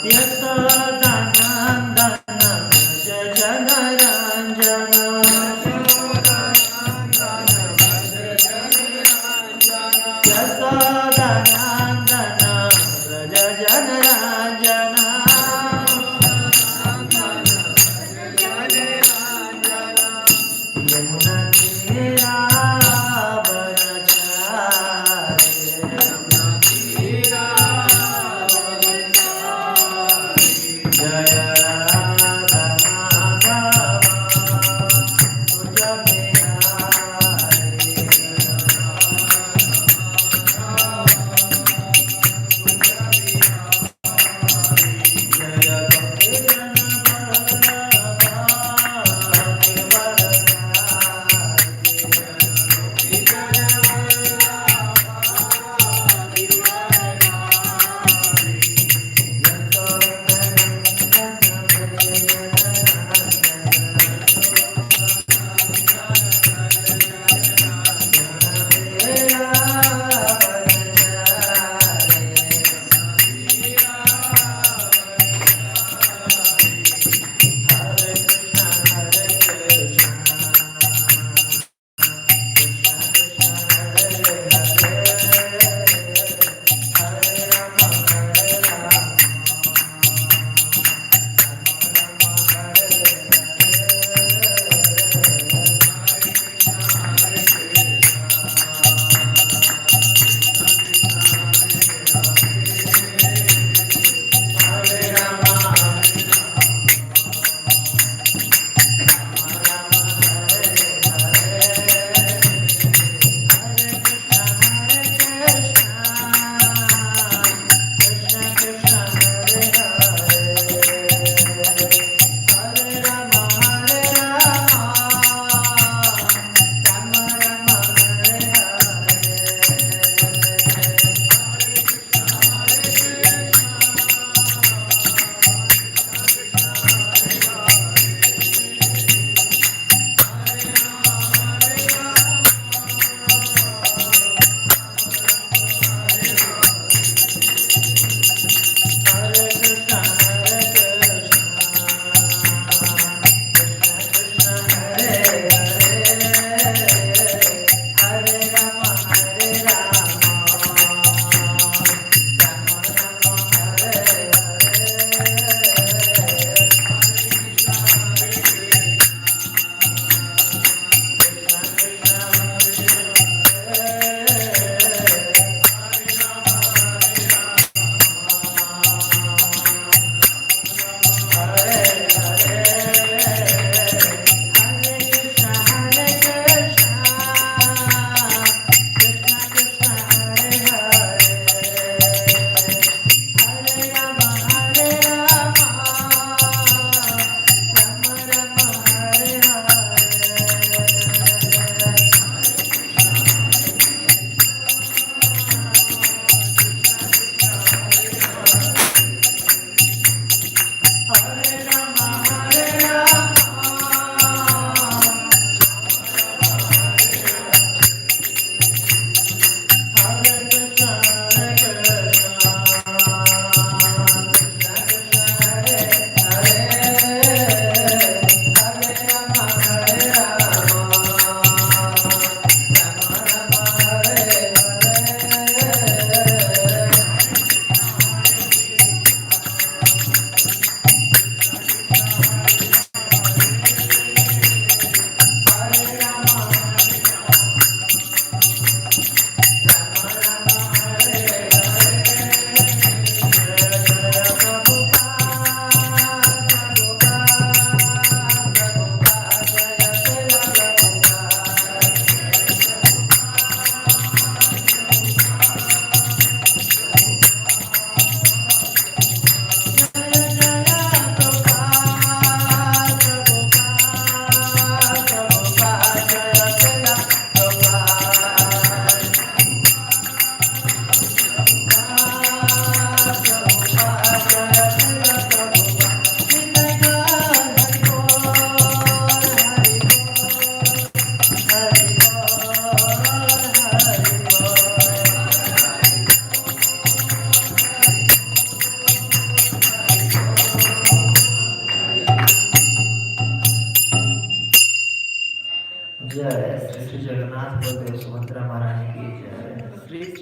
यशोदानन्दन भज जनरञ्जन यशोदानन्दन व्रज जनरञ्जन यमुना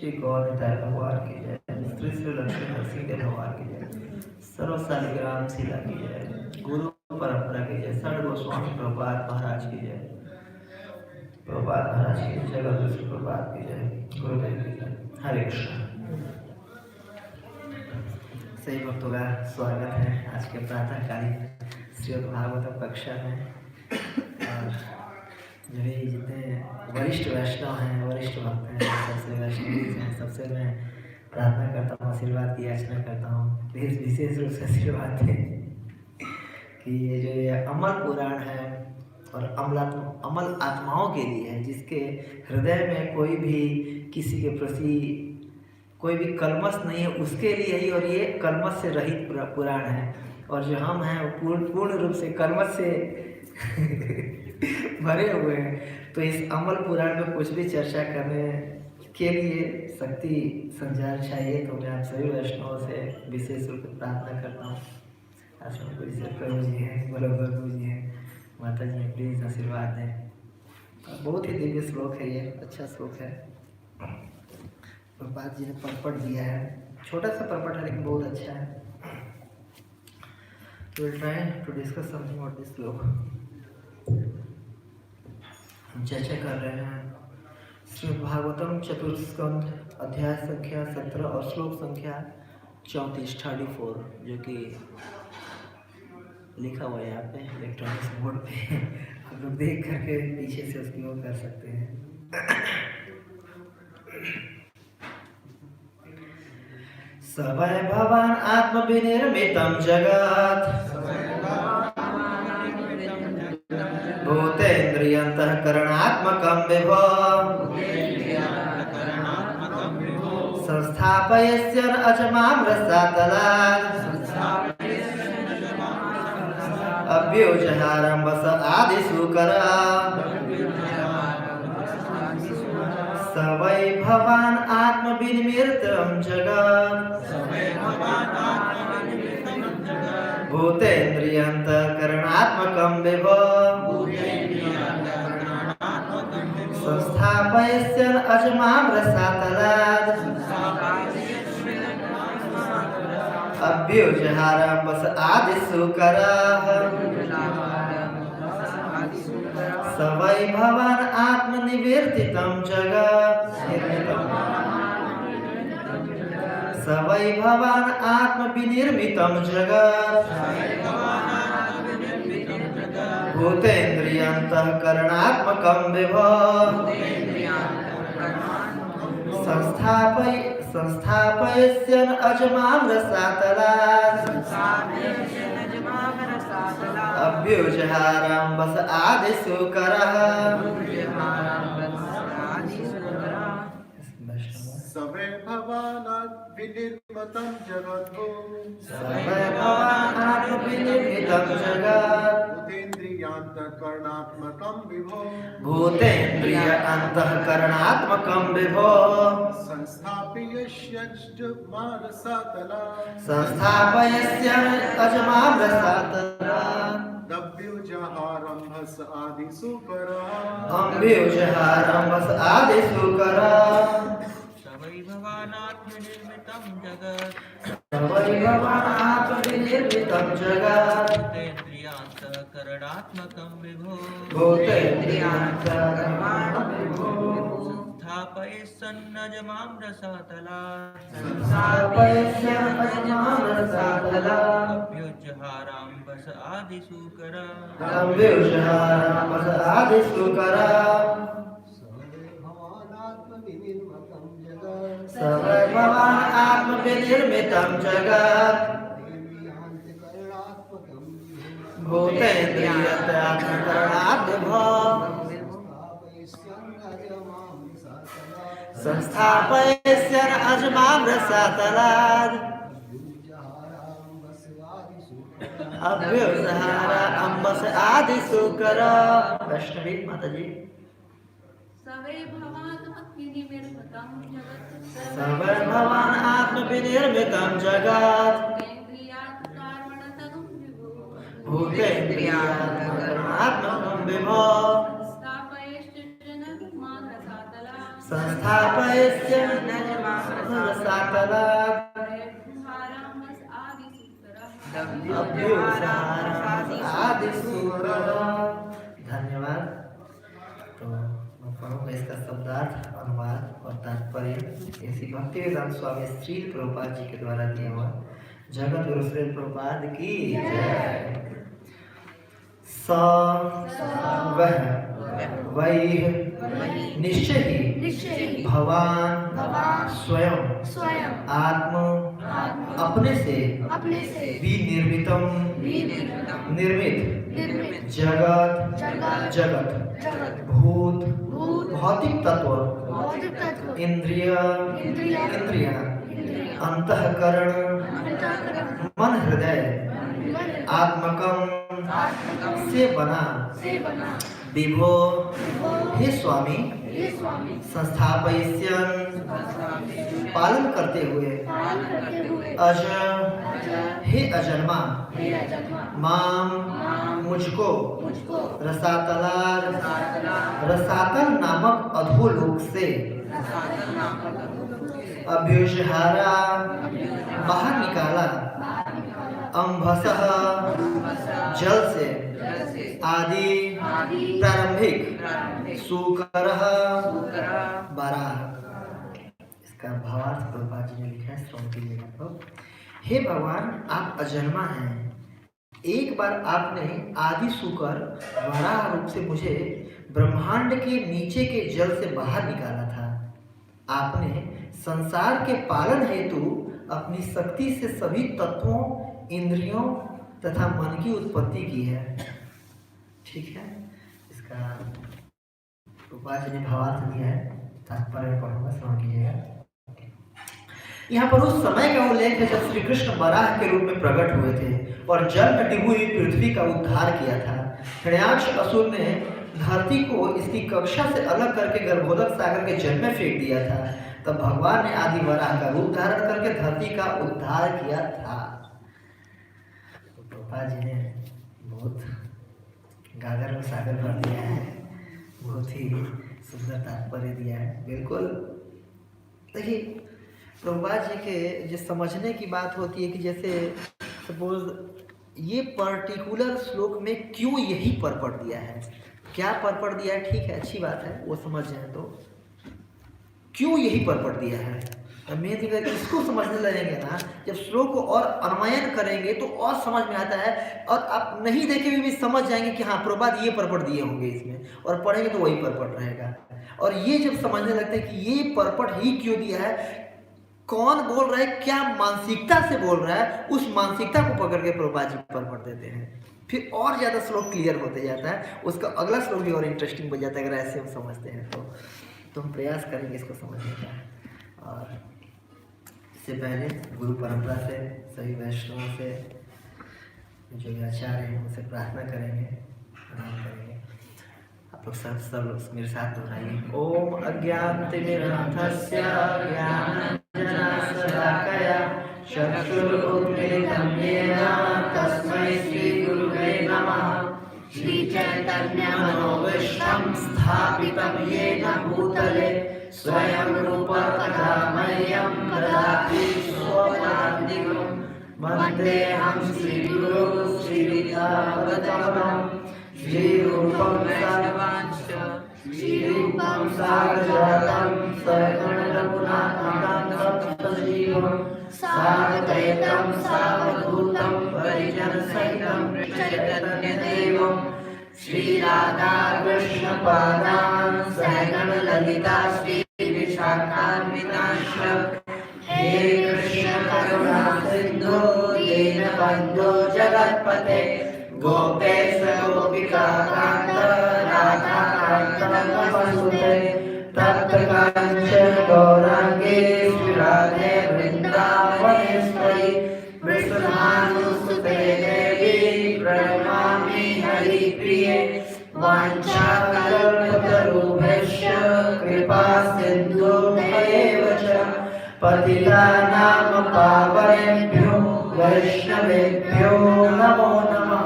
श्री गौरताय भगवान की जय, श्री श्री लक्ष्मी नरसिंह भगवान की जय, सर्व शालिग्राम शिला की जय, गुरु परंपरा की जय, षड गोस्वामी प्रभुपाद महाराज की जय, प्रभुपाद महाराज की जय, जगत श्री प्रभुपाद की जय, गुरुदेव की जय। हरे कृष्ण। सही भक्तों का स्वागत है आज के प्रातःकालीन श्रीमद् भागवत कक्षा में। और जो भी जितने वरिष्ठ वैष्णव हैं, वरिष्ठ भक्त हैं, सबसे वैष्णव हैं, सबसे मैं प्रार्थना करता हूँ, आशीर्वाद की याचना करता हूँ, प्लीज विशेष रूप से आशीर्वाद दें कि ये जो ये अमल पुराण है और अमल आत्माओं के लिए है, जिसके हृदय में कोई भी किसी के प्रति कोई भी कलमश नहीं है, उसके लिए ही। और ये कलमश से रहित पुराण है, और जो हम हैं वो पूर्ण रूप से कलमश से भरे हुए हैं। तो इस अमल पुराण में कुछ भी चर्चा करने के लिए शक्ति संचार चाहिए। तो मैं आप सभी वैष्णवों से विशेष रूप से प्रार्थना करता हूँ। आश्रम कोई से प्रभु जी हैं, बलभद्र जी हैं, माता जी हैं, प्लीज आशीर्वाद दें। बहुत ही दिव्य श्लोक है ये, अच्छा श्लोक है। प्रभुपाद जी ने परपट दिया है, छोटा सा परपट है लेकिन बहुत अच्छा है। We'll try to discuss something about this श्लोक। हम चर्चा कर रहे हैं श्रीमद् भागवतम चतुर्थ स्कंध अध्याय संख्या 17 और श्लोक संख्या 34 जो कि लिखा हुआ है यहाँ पे इलेक्ट्रॉनिक्स बोर्ड पे। आप लोग देख करके पीछे से उसकी ओर कर सकते हैं। सवै भवान् आत्मविनिर्मितं जगत् भूतेन्द्रियन्तःकरणात्मकं विभो संस्थापयस्यन् अजमां रसातलात् अभ्युजहारम्भस आदिसूकरा स वै भवान् आत्मविनिर्मितं जगत् भूतेन्द्रियन्तःकरणात्मकं विभो संस्थापयस्यन् अजमां रसातलात् अभ्युजहारम्भस आदिसूकरः स वै भवान् आत्मनिवर्तितं जगत् स वै भवान् आत्मविनिर्मितं जगत् भूतेन्द्रियन्तःकरणात्मकं विभो संस्थापयस्यन् अजमां रसातलात् अभ्युजहारम्भस आदिसूकरः सवै भवान् विनिर्मितं जगत् भूतेन्द्रियान्तःकरणात्मकं विभो भूतेन्द्रियान्तःकरणात्मकं विभो संस्थापयस्यन् अजमां रसातलात् अभ्युजहारम्भस आदिसूकरः सवै भवान् आत्मनिर्मितं जगत् भूतेन्द्रियान्तःकरणात्मकं विभो स्थापयस्यन् अजमां रसातलात् अभ्युजहारम्भस आदिसूकरा सवै भवान् आत्मविनिर्मितं जगत् भूतेन्द्रियान्तःकरणात् विभो संस्थापयस्यन् अजमां रसातलात् अभ्युजहारम्भस आदिसूकरा। वैष्णवी माता जी। सवै भवान् आत्मविनिर्मितं जगत् सवै भवान् आत्मविनिर्मितं जगत् भूतेन्द्रियान्तःकरणात्मकं विभो संस्थापयस्य रसातलात् धन्यवाद। तो मैं पढ़ूंगा इसका शब्दार्थ, अनुवाद और तात्पर्य ऐसी भक्तिवेदांत स्वामी श्री प्रभुपाद जी के द्वारा दिया हुआ। जगत गुरु श्री प्रभुपाद की जय। स वह वही निश्चय ही भगवान स्वयं आत्म अपने से विनिर्मितम निर्मित जगत भूत भौतिक तत्व इंद्रिया अंतःकरण मन हृदय आत्मकम से बना विभो हे स्वामी संस्थापयिष्यन् पालन करते हुए अज हे अजन्मा माम मुझको रसातल नामक अधोलोक से अभ्युषहारा बाहर निकाला अम्भसः जल से आदि प्रारंभिक सुकरः बरा। इसका भावार्थ प्रभुपाद जी ने लिखा है, श्रवण कीजिएगा। तो हे भगवान, आप अजन्मा हैं। एक बार आपने आदि सुकर वराह रूप से मुझे ब्रह्मांड के नीचे के जल से बाहर निकाला था। आपने संसार के पालन हेतु अपनी शक्ति से सभी तत्वों, इंद्रियों तथा मन की उत्पत्ति की है। ठीक है, इसका प्रभुपाद जी ने भावार्थ दिया है, तात्पर्य पढ़ूंगा, श्रवण कीजिएगा। यहाँ पर उस समय का उल्लेख है जब श्री कृष्ण वराह के रूप में प्रकट हुए थे और जल में डूबी हुई पृथ्वी का उद्धार किया था। हिरण्याक्ष असुर ने धरती को इसकी कक्षा से अलग करके गर्भोदक सागर के जल में फेंक दिया था। तब भगवान ने आदि वराह का रूप धारण करके धरती का उद्धार किया था। तो प्रभुपाद जी ने बहुत गागर में सागर भर दिया है, बहुत ही सुंदर तात्पर्य दिया है। बिल्कुल देखिए, प्रभुपाद जी के जो समझने की बात होती है कि जैसे सपोज ये पर्टिकुलर श्लोक में क्यों यही परपट दिया है, क्या परपट दिया है, ठीक है, अच्छी बात है, वो समझ जाए तो क्यों यही परपट दिया है। मेन चीज इसको समझने लगेंगे ना, जब श्लोक को और अन्वयन करेंगे तो और समझ में आता है, और आप नहीं देखे हुए भी समझ जाएंगे कि हाँ प्रभुपाद ये परपट दिए होंगे इसमें, और पढ़ेंगे तो वही परपट रहेगा। और ये जब समझने लगते हैं कि ये परपट ही क्यों दिया है, कौन बोल रहा है, क्या मानसिकता से बोल रहा है, उस मानसिकता को पकड़ के प्रभुपाद जी परपट देते हैं, फिर और ज़्यादा श्लोक क्लियर होते जाता है, उसका अगला श्लोक भी और इंटरेस्टिंग बन जाता है अगर ऐसे हम समझते हैं तो हम प्रयास करेंगे इसको समझने का। और इससे पहले गुरु परंपरा से सभी वैष्णवों से जो आचार्य हैं उनसे प्रार्थना करेंगे, प्रणाम करेंगे। आप लोग सब मेरे साथ दोहराइए। ओम अज्ञानतिमिरान्धस्य ज्ञानाञ्जनशलाकया चक्षुरुन्मीलितं येन तस्मै श्रीगुरुवे नमः। श्रीचैतन्यमनोभीष्टं स्थापितं येन भूतले स्वयं रूप कदा मह्यं ददाति स्वपदान्तिकं। वन्देऽहं श्रीगुरो श्रीयुतापदकमलं श्रीरूपं सर्वांश्च श्रीरूपं साग्रजातं सगणरघुनाथं सप्तजीवं साद्वैतं सावधूतं परिजनसहितं चैतन्यदेवं श्रीराधाकृष्णपादान् सहगणललिता श्रीविशाखान्वितांश्च। हे कृष्ण करुणा सिन्धो दीनबन्धो जगत्पते गोपेश गोपिका कान्त राधाकान्त नमोस्तुते। तप्त काञ्चन गौराङ्गे श्रीराधे वृन्दावनेश्वरि वृषभानुसुते देवी प्रणमामि हरिप्रिये। वाञ्छाकल्पतरुभ्यश्च कृपा सिन्धुभ्येव च पतितानां पावनेभ्यो वैष्णवेभ्यो नमो नमः।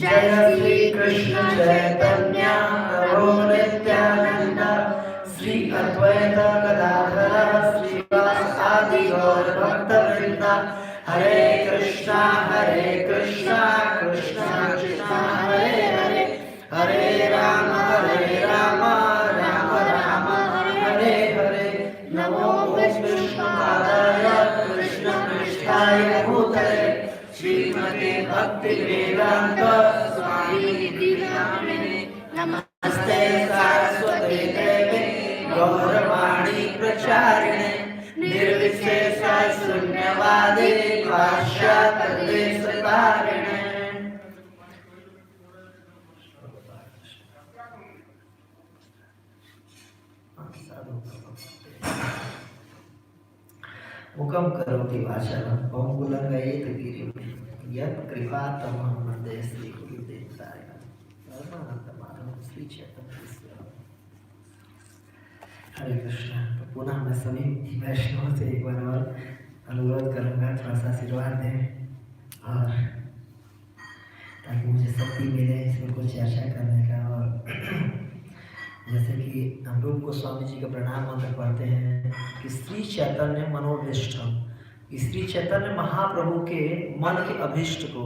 जय श्री कृष्ण चैतन्य प्रभु नित्यानंद श्री अद्वैत राधा हरे कृष्णा कृष्णा कृष्णा हरे हरे हरे राम राम राम हरे हरे नमो विष्णुपादाय कृष्ण पृष्ठाय भूतले श्रीमते भक्ति वेदांत स्वामी नामिने नमस्ते सरस्वती देवे गौरवाणी प्रचारिणे निर्विशेष शून्यवादी पाश्चात्य देशतारिणे। मुखम करोति वाचालं पङ्गुलङ्घयेत गिरिं यत् कृपातमहं वन्दे श्रीगुरुदेवताय परमानन्दमाधवं श्री चैतन्य। हरे कृष्णा। तो पुनः मैं सभी वैष्णवों से एक बार और अनुरोध करूँगा थोड़ा सा आशीर्वाद दें और ताकि मुझे शक्ति मिले इसमें कुछ चर्चा करने का। और जैसे कि हम लोग गोस्वामी जी का प्रणाम मंत्र पढ़ते हैं कि श्री चैतन्य मनोभीष्टम, श्री चैतन्य महाप्रभु के मन के अभीष्ट को,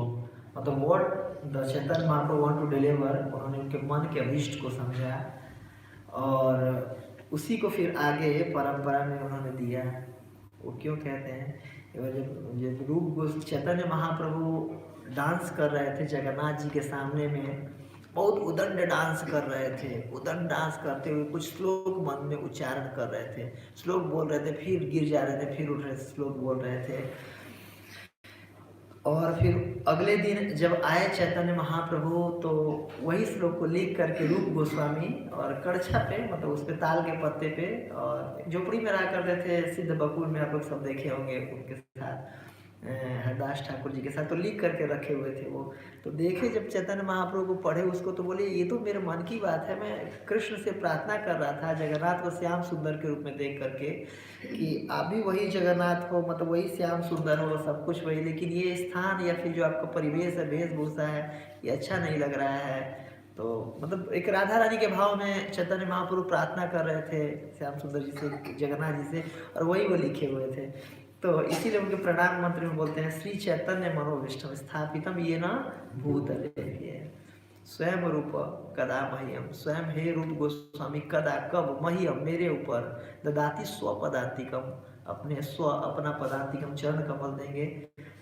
मतलब what the Chaitanya Mahaprabhu want to deliver, उन्होंने उनके मन के अभीष्ट को समझा और उसी को फिर आगे परंपरा में उन्होंने दिया। वो क्यों कहते हैं, जब रूप चैतन्य महाप्रभु डांस कर रहे थे जगन्नाथ जी के सामने में, बहुत उदंड डांस कर रहे थे। उदंड डांस करते हुए कुछ श्लोक मन में उच्चारण कर रहे थे, श्लोक बोल रहे थे, फिर गिर जा रहे थे, फिर उठ रहे थे, श्लोक बोल रहे थे। और फिर अगले दिन जब आए चैतन्य महाप्रभु तो वही श्लोक को लिख करके रूप गोस्वामी और कड़छा पे, मतलब उस पे ताल के पत्ते पे, और झोपड़ी में रहा करते थे सिद्ध बकुल में, आप लोग सब देखे होंगे, उनके साथ हरदास ठाकुर जी के साथ तो लिख करके रखे हुए थे वो। तो देखे जब चैतन्य महाप्रभु को पढ़े उसको तो बोले ये तो मेरे मन की बात है, मैं कृष्ण से प्रार्थना कर रहा था जगन्नाथ को श्याम सुंदर के रूप में देख करके कि आप भी वही जगन्नाथ हो, मतलब वही श्याम सुंदर हो, सब कुछ वही, लेकिन ये स्थान या फिर जो आपका परिवेश है, वेशभूषा है, ये अच्छा नहीं लग रहा है। तो मतलब एक राधा रानी के भाव में चैतन्य महाप्रभु प्रार्थना कर रहे थे श्याम सुंदर जी से, जगन्नाथ जी से, और वही वो लिखे हुए थे। तो इसीलिए उनके प्रणाम मंत्र में बोलते हैं श्री चैतन्य मनोविष्टम स्थापितम ये न भूतले स्वयं रूप कदा मह्यम, स्वयं हे रूप गोस्वामी कदा कब मह्यम मेरे ऊपर ददाति स्वपदांतिकम, अपने अपना पदांतिकम चरण कमल देंगे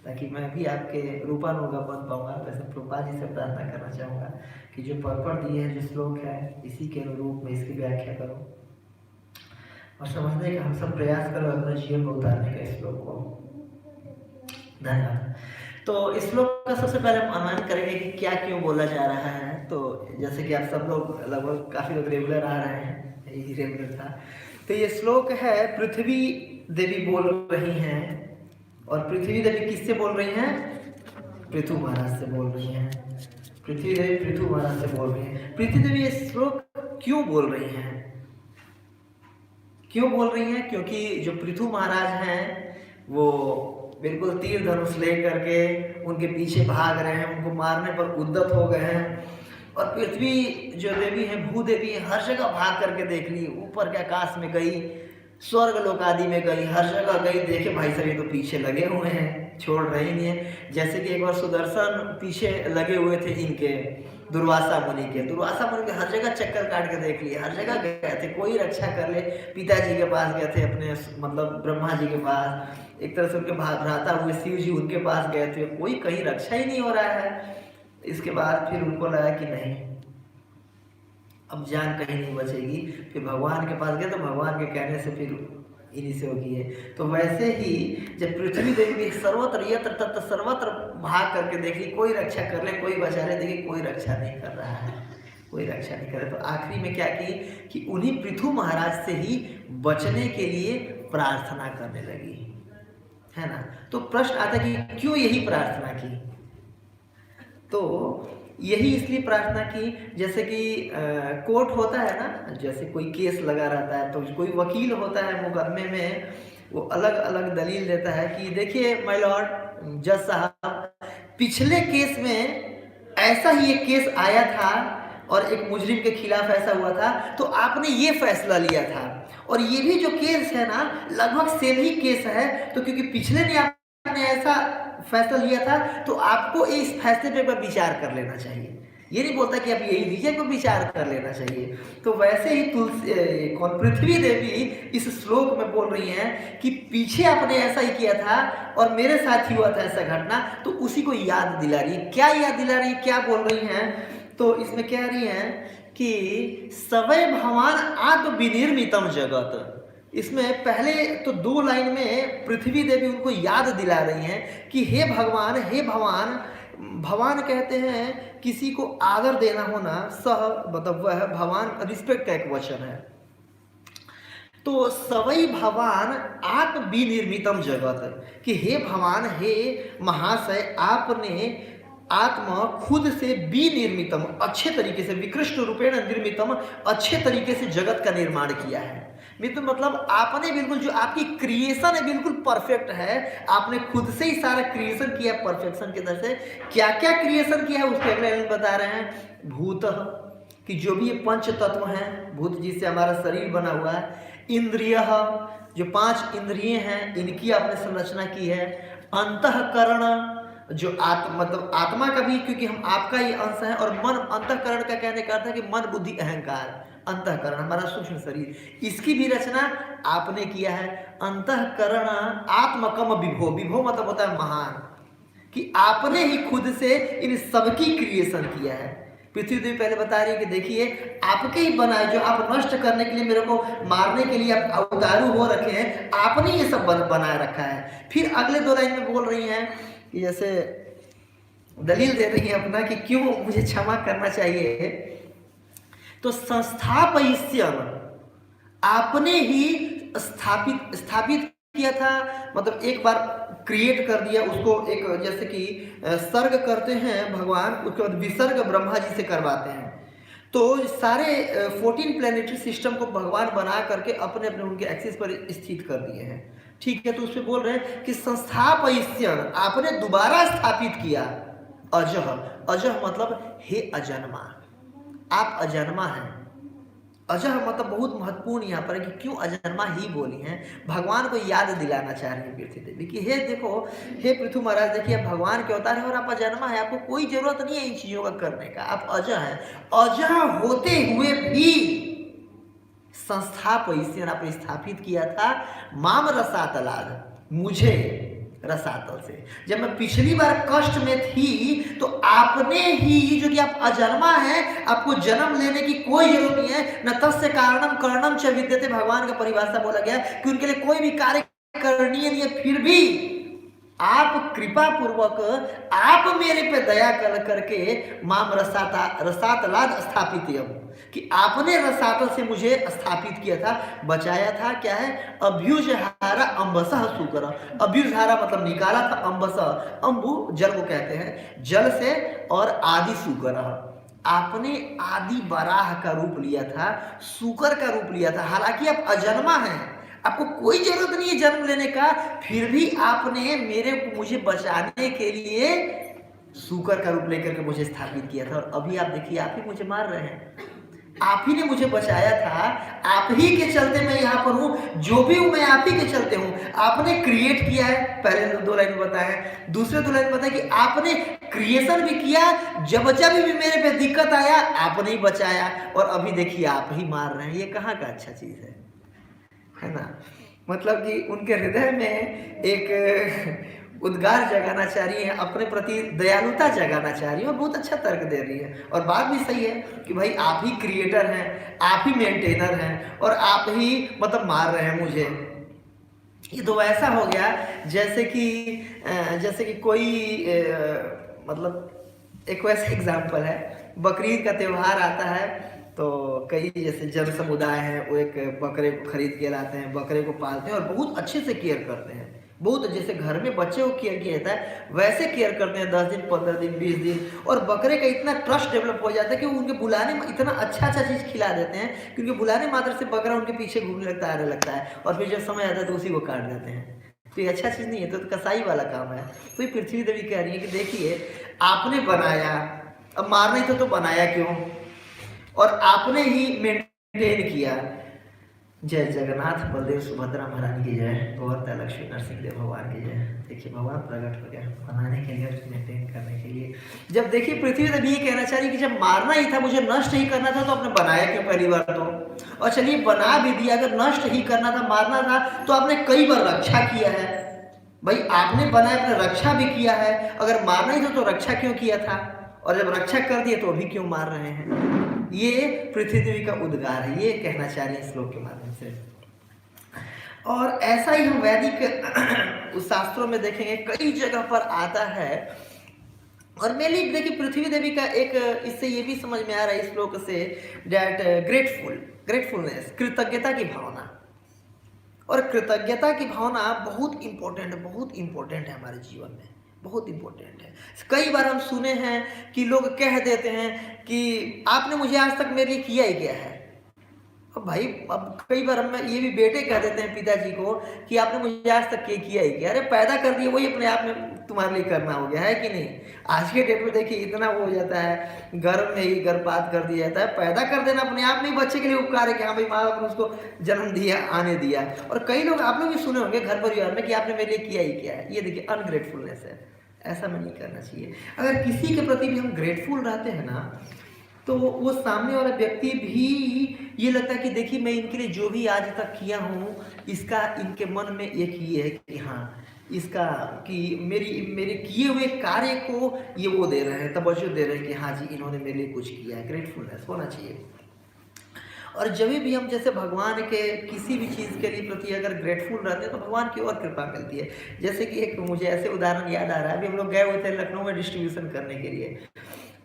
ताकि मैं भी आपके रूपानुगा बन पाऊंगा। वैसे प्रभुपाद जी से प्रार्थना करना चाहूँगा कि जो पर्पट दिए हैं, जो श्लोक है, इसी के अनुरूप में इसकी व्याख्या करो और समझने का हम सब प्रयास करो अपने जीवन में उतारने का इस श्लोक को। धन्यवाद। तो इस श्लोक का सबसे पहले हम अनुमान करेंगे कि क्या क्यों बोला जा रहा है। तो जैसे कि आप सब लोग लगभग काफ़ी लोग रेगुलर आ रहे हैं, यही रेगुलर था। तो ये श्लोक है पृथ्वी देवी बोल रही हैं, और पृथ्वी देवी किससे बोल रही हैं? पृथु महाराज से बोल रही हैं। पृथ्वी देवी पृथु महाराज से बोल रही हैं। पृथ्वी देवी ये श्लोक क्यों बोल रही हैं? क्यों बोल रही हैं? क्योंकि जो पृथु महाराज हैं वो बिल्कुल तीर धनुष लेकर के उनके पीछे भाग रहे हैं, उनको मारने पर उद्यत हो गए हैं। और पृथ्वी जो देवी है, भूदेवी, हर जगह भाग करके देख ली, ऊपर के आकाश में गई, स्वर्ग लोक आदि में गई, हर जगह गई, देखे भाई साहब ये तो पीछे लगे हुए हैं, छोड़ रहे नहीं है। जैसे कि एक बार सुदर्शन पीछे लगे हुए थे इनके दुर्वासा मुनि के, दुर्वासा मुनि के हर जगह चक्कर काट के देख लिए, हर जगह गए थे, कोई रक्षा कर ले। पिताजी के पास गए थे अपने, मतलब ब्रह्मा जी के पास, एक तरह से उनके भ्राता हुए शिव जी उनके पास गए थे, कोई कहीं रक्षा ही नहीं हो रहा है। इसके बाद फिर उनको लगा कि नहीं, अब जान कहीं नहीं बचेगी। फिर भगवान के पास गए तो भगवान के कहने से फिर इन्हीं से होगी है। तो वैसे ही जब पृथ्वी देवी सर्वत्र यत्र तत्र सर्वत्र भाग करके देखी, कोई रक्षा कर ले, कोई बचा ले, देखिए कोई रक्षा नहीं कर रहा है, कोई रक्षा नहीं कर रहा। तो आखिरी में क्या की कि उन्हीं पृथु महाराज से ही बचने के लिए प्रार्थना करने लगी, है ना। तो प्रश्न आता कि क्यों यही प्रार्थना की? तो यही इसलिए प्रार्थना की, जैसे कि कोर्ट होता है ना, जैसे कोई केस लगा रहता है तो कोई वकील होता है मुकदमे में, वो अलग अलग दलील देता है कि देखिए माय लॉर्ड जज साहब, पिछले केस में ऐसा ही एक केस आया था और एक मुजरिम के खिलाफ ऐसा हुआ था, तो आपने ये फैसला लिया था, और ये भी जो केस है ना लगभग सेम ही केस है। तो क्योंकि पिछले में आपने आपने ऐसा फैसला लिया था तो आपको इस फैसले पे विचार कर लेना चाहिए। ये नहीं बोलता कि आप यही दीजिए, को विचार कर लेना चाहिए। तो वैसे ही पृथ्वी देवी इस श्लोक में बोल रही हैं कि पीछे आपने ऐसा ही किया था और मेरे साथ ही हुआ था ऐसा घटना, तो उसी को याद दिला रही है। क्या याद दिला रही है, क्या बोल रही हैं? तो इसमें कह रही हैं कि सवै भवान आत्म विनिर्मितम जगत। इसमें पहले तो 2 लाइन में पृथ्वी देवी उनको याद दिला रही हैं कि हे भगवान, हे भवान। भगवान कहते हैं किसी को आदर देना होना, सह मतलब वह, भगवान रिस्पेक्ट का एक वचन है। तो सवै भवान आत्म विनिर्मितम जगत, कि हे भगवान, हे महाशय, आपने आत्मा खुद से विनिर्मितम, अच्छे तरीके से, विकृष्ट रूपेण निर्मितम, अच्छे तरीके से जगत का निर्माण किया है। मित्र मतलब आपने बिल्कुल, जो आपकी क्रिएशन है बिल्कुल परफेक्ट है। आपने खुद से ही सारा क्रिएशन किया परफेक्शन की तरह से। क्या क्या क्रिएशन किया है उसके अगले लाइन बता रहे हैं। भूत, कि जो भी ये पंच तत्व हैं, भूत जिससे हमारा शरीर बना हुआ है। इंद्रिय, जो 5 इंद्रिय हैं, इनकी आपने संरचना की है। अंतःकरण, जो मतलब आत्मा का भी, क्योंकि हम आपका ही अंश है। और मन, अंतःकरण का कहने का अर्थ है कि मन, बुद्धि, अहंकार। अंतःकरण हमारा सूक्ष्म शरीर, इसकी भी रचना आपने किया है। अंतःकरण आत्मकम विभो, विभो मतलब होता है महान, कि आपने ही खुद से इन सबकी क्रिएशन किया है। पृथ्वी देवी पहले बता रही है कि देखिए आपके ही बनाए, जो आप नष्ट करने के लिए, मेरे को मारने के लिए आप अवतारू हो रखे हैं, आपने ये सब बनाए रखा है। फिर अगले 2 लाइन में बोल रही हैं कि जैसे दलील दे रही है अपना कि क्यों मुझे क्षमा करना चाहिए। तो संस्थापयिष्यम, आपने ही स्थापित किया था, मतलब एक बार क्रिएट कर दिया उसको। एक जैसे कि सर्ग करते हैं भगवान, उसके बाद विसर्ग ब्रह्मा जी से करवाते हैं। तो सारे 14 प्लैनेटरी सिस्टम को भगवान बना करके अपने अपने उनके एक्सिस पर स्थित कर दिए हैं। ठीक है, तो उसमें बोल रहे हैं कि संस्थापयिष्यम, आपने दोबारा स्थापित किया। अजह, अजह मतलब हे अजन्मा, आप अजन्मा हैं। अजह मतलब बहुत महत्वपूर्ण यहाँ पर है कि क्यों अजन्मा ही बोली हैं। भगवान को याद दिलाना चाह रही है पृथ्वी देवी कि हे देखो, हे पृथ्वी महाराज, देखिए भगवान के अवतार है और आप अजन्मा है, आपको कोई जरूरत नहीं है इन चीजों का करने का, आप अजह हैं। अजह होते हुए भी संस्थापयिष्यन, आपने स्थापित किया था। माम रसातलाद, मुझे रसातल से। जब मैं पिछली बार कष्ट में थी तो आपने ही, जो कि आप अजन्मा हैं, आपको जन्म लेने की कोई जरूरत नहीं है। न तस्य कारणम करणम च विद्यते, भगवान का परिभाषा बोला गया कि उनके लिए कोई भी कार्य करणीय नहीं है। फिर भी आप कृपा पूर्वक, आप मेरे पे दया कर करके माम रसातलाद स्थापित, कि आपने रसातल से मुझे स्थापित किया था, बचाया था। क्या है? अभ्युजहारा अंबसः सुकर, अभ्युजहारा मतलब निकाला था, अंबसः, अंबु जल को कहते हैं, जल से, और आदि सुकर, आपने आदि बराह का रूप लिया था, सुकर का रूप लिया था। हालांकि आप अजन्मा हैं, आपको कोई जरूरत नहीं है जन्म लेने का, फिर भी आपने मुझे बचाने के लिए सुकर का रूप लेकर के मुझे स्थापित किया था। और अभी आप देखिए, आप ही मुझे मार रहे हैं, आप ही ने मुझे बचाया था, आप ही के चलते मैं यहाँ पर हूँ, जो भी हूँ मैं आप ही के चलते हूँ। आपने क्रिएट किया है, पहले 2 लाइन में बताया, दूसरे 2 लाइन में बताया कि आपने क्रिएशन भी किया, जब भी मेरे पे दिक्कत आया आपने ही बचाया, और अभी देखिए आप ही मार रहे हैं। ये कहाँ का अच्छा चीज़ है ना? मतलब कि उनके हृदय में एक उद्गार जगाना चाह रही है, अपने प्रति दयालुता जगाना चाह रही है, और बहुत अच्छा तर्क दे रही है। और बात भी सही है कि भाई आप ही क्रिएटर हैं, आप ही मेंटेनर हैं, और आप ही मतलब मार रहे हैं मुझे। ये तो ऐसा हो गया जैसे कि कोई मतलब एक वैसा एग्जाम्पल है, बकरीद का त्यौहार आता है तो कई जैसे जन समुदाय हैं, वो एक बकरे को खरीद के लाते हैं, बकरे को पालते हैं और बहुत अच्छे से केयर करते हैं। बहुत जैसे घर में बच्चे को केयर किया जाता है वैसे केयर करते हैं, 10 दिन 15 दिन 20 दिन, और बकरे का इतना ट्रस्ट डेवलप हो जाता है कि उनके बुलाने में इतना अच्छा चीज़ खिला देते हैं क्योंकि बुलाने मात्र से बकरा उनके पीछे घूमने लगता है, आने लगता है, और फिर जब समय आता है तो उसी को काट देते हैं। तो ये अच्छा चीज़ नहीं है, तो कसाई वाला काम है। तो ये पृथ्वी देवी कह रही है कि देखिए आपने बनाया, अब मारना ही तो बनाया क्यों, और आपने ही मेंटेन किया। जय जगन्नाथ बलदेव सुभद्रा महारानी की जय, गोवर्धन लक्ष्मी नरसिंह देव भगवान की जय। देखिए भगवान प्रकट हो गया बनाने के लिए और मेंटेन करने के लिए। जब देखिए पृथ्वी देवी ये कहना चाह रही कि जब मारना ही था, मुझे नष्ट ही करना था, तो आपने बनाया क्यों पहली बार तो? और चलिए बना भी दिया, अगर नष्ट ही करना था, मारना था, तो आपने कई बार रक्षा किया है भाई। आपने बनाया, आपने रक्षा भी किया है। अगर मारना ही था तो रक्षा क्यों किया था? और जब रक्षा कर दिए तो अभी क्यों मार रहे हैं? ये पृथ्वी देवी का उद्गार है, ये कहना चाह रही है श्लोक के माध्यम से। और ऐसा ही हम वैदिक शास्त्रों में देखेंगे, कई जगह पर आता है। और मेनली देखिए पृथ्वी देवी का एक इससे ये भी समझ में आ रहा है इस श्लोक से, डैट ग्रेटफुलनेस, कृतज्ञता की भावना। और कृतज्ञता की भावना बहुत इंपॉर्टेंट है हमारे जीवन में, बहुत इंपॉर्टेंट है। कई बार हम सुने हैं कि लोग कह देते हैं कि आपने मुझे आज तक मेरे लिए किया ही क्या है। अब भाई, अब कई बार हम ये भी बेटे कह देते हैं पिताजी को कि आपने मुझे आज तक किया ही क्या। अरे पैदा कर दिए, वही अपने आप में तुम्हारे लिए करना हो गया है कि नहीं? आज के डेट में देखिए इतना वो हो जाता है, गर्भ में ही गर्भपात कर दिया जाता है। पैदा कर देना अपने आप में ही बच्चे के लिए उपकार है कि हाँ भाई माँ बाप ने उसको जन्म दिया, आने दिया। और कई लोग आप लोग भी सुने होंगे घर परिवार में कि आपने मेरे लिए किया ही क्या है। ये देखिए अनग्रेटफुलनेस है, ऐसा में नहीं करना चाहिए। अगर किसी के प्रति भी हम ग्रेटफुल रहते हैं ना, तो वो सामने वाला व्यक्ति भी ये लगता है कि देखिए मैं इनके लिए जो भी आज तक किया हूँ, इसका इनके मन में एक ये है कि हाँ इसका कि मेरे किए हुए कार्य को ये वो दे रहे हैं, तवज्जो दे रहे हैं कि हाँ जी इन्होंने मेरे लिए कुछ किया है। ग्रेटफुलनेस होना चाहिए। और जब भी हम जैसे भगवान के किसी भी चीज़ के लिए प्रति अगर ग्रेटफुल रहते हैं तो भगवान की और कृपा मिलती है। जैसे कि एक मुझे ऐसे उदाहरण याद आ रहा है, अभी हम लोग गए हुए थे लखनऊ में डिस्ट्रीब्यूशन करने के लिए।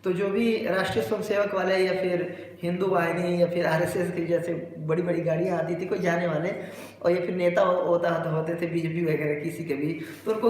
तो जो भी राष्ट्रीय स्वयंसेवक वाले या फिर हिंदू वाहिनी या फिर आरएसएस की जैसे बड़ी बड़ी गाड़ियाँ आती थी कोई जाने वाले, और या फिर नेता होते थे बीजेपी वगैरह किसी के भी, तो उनको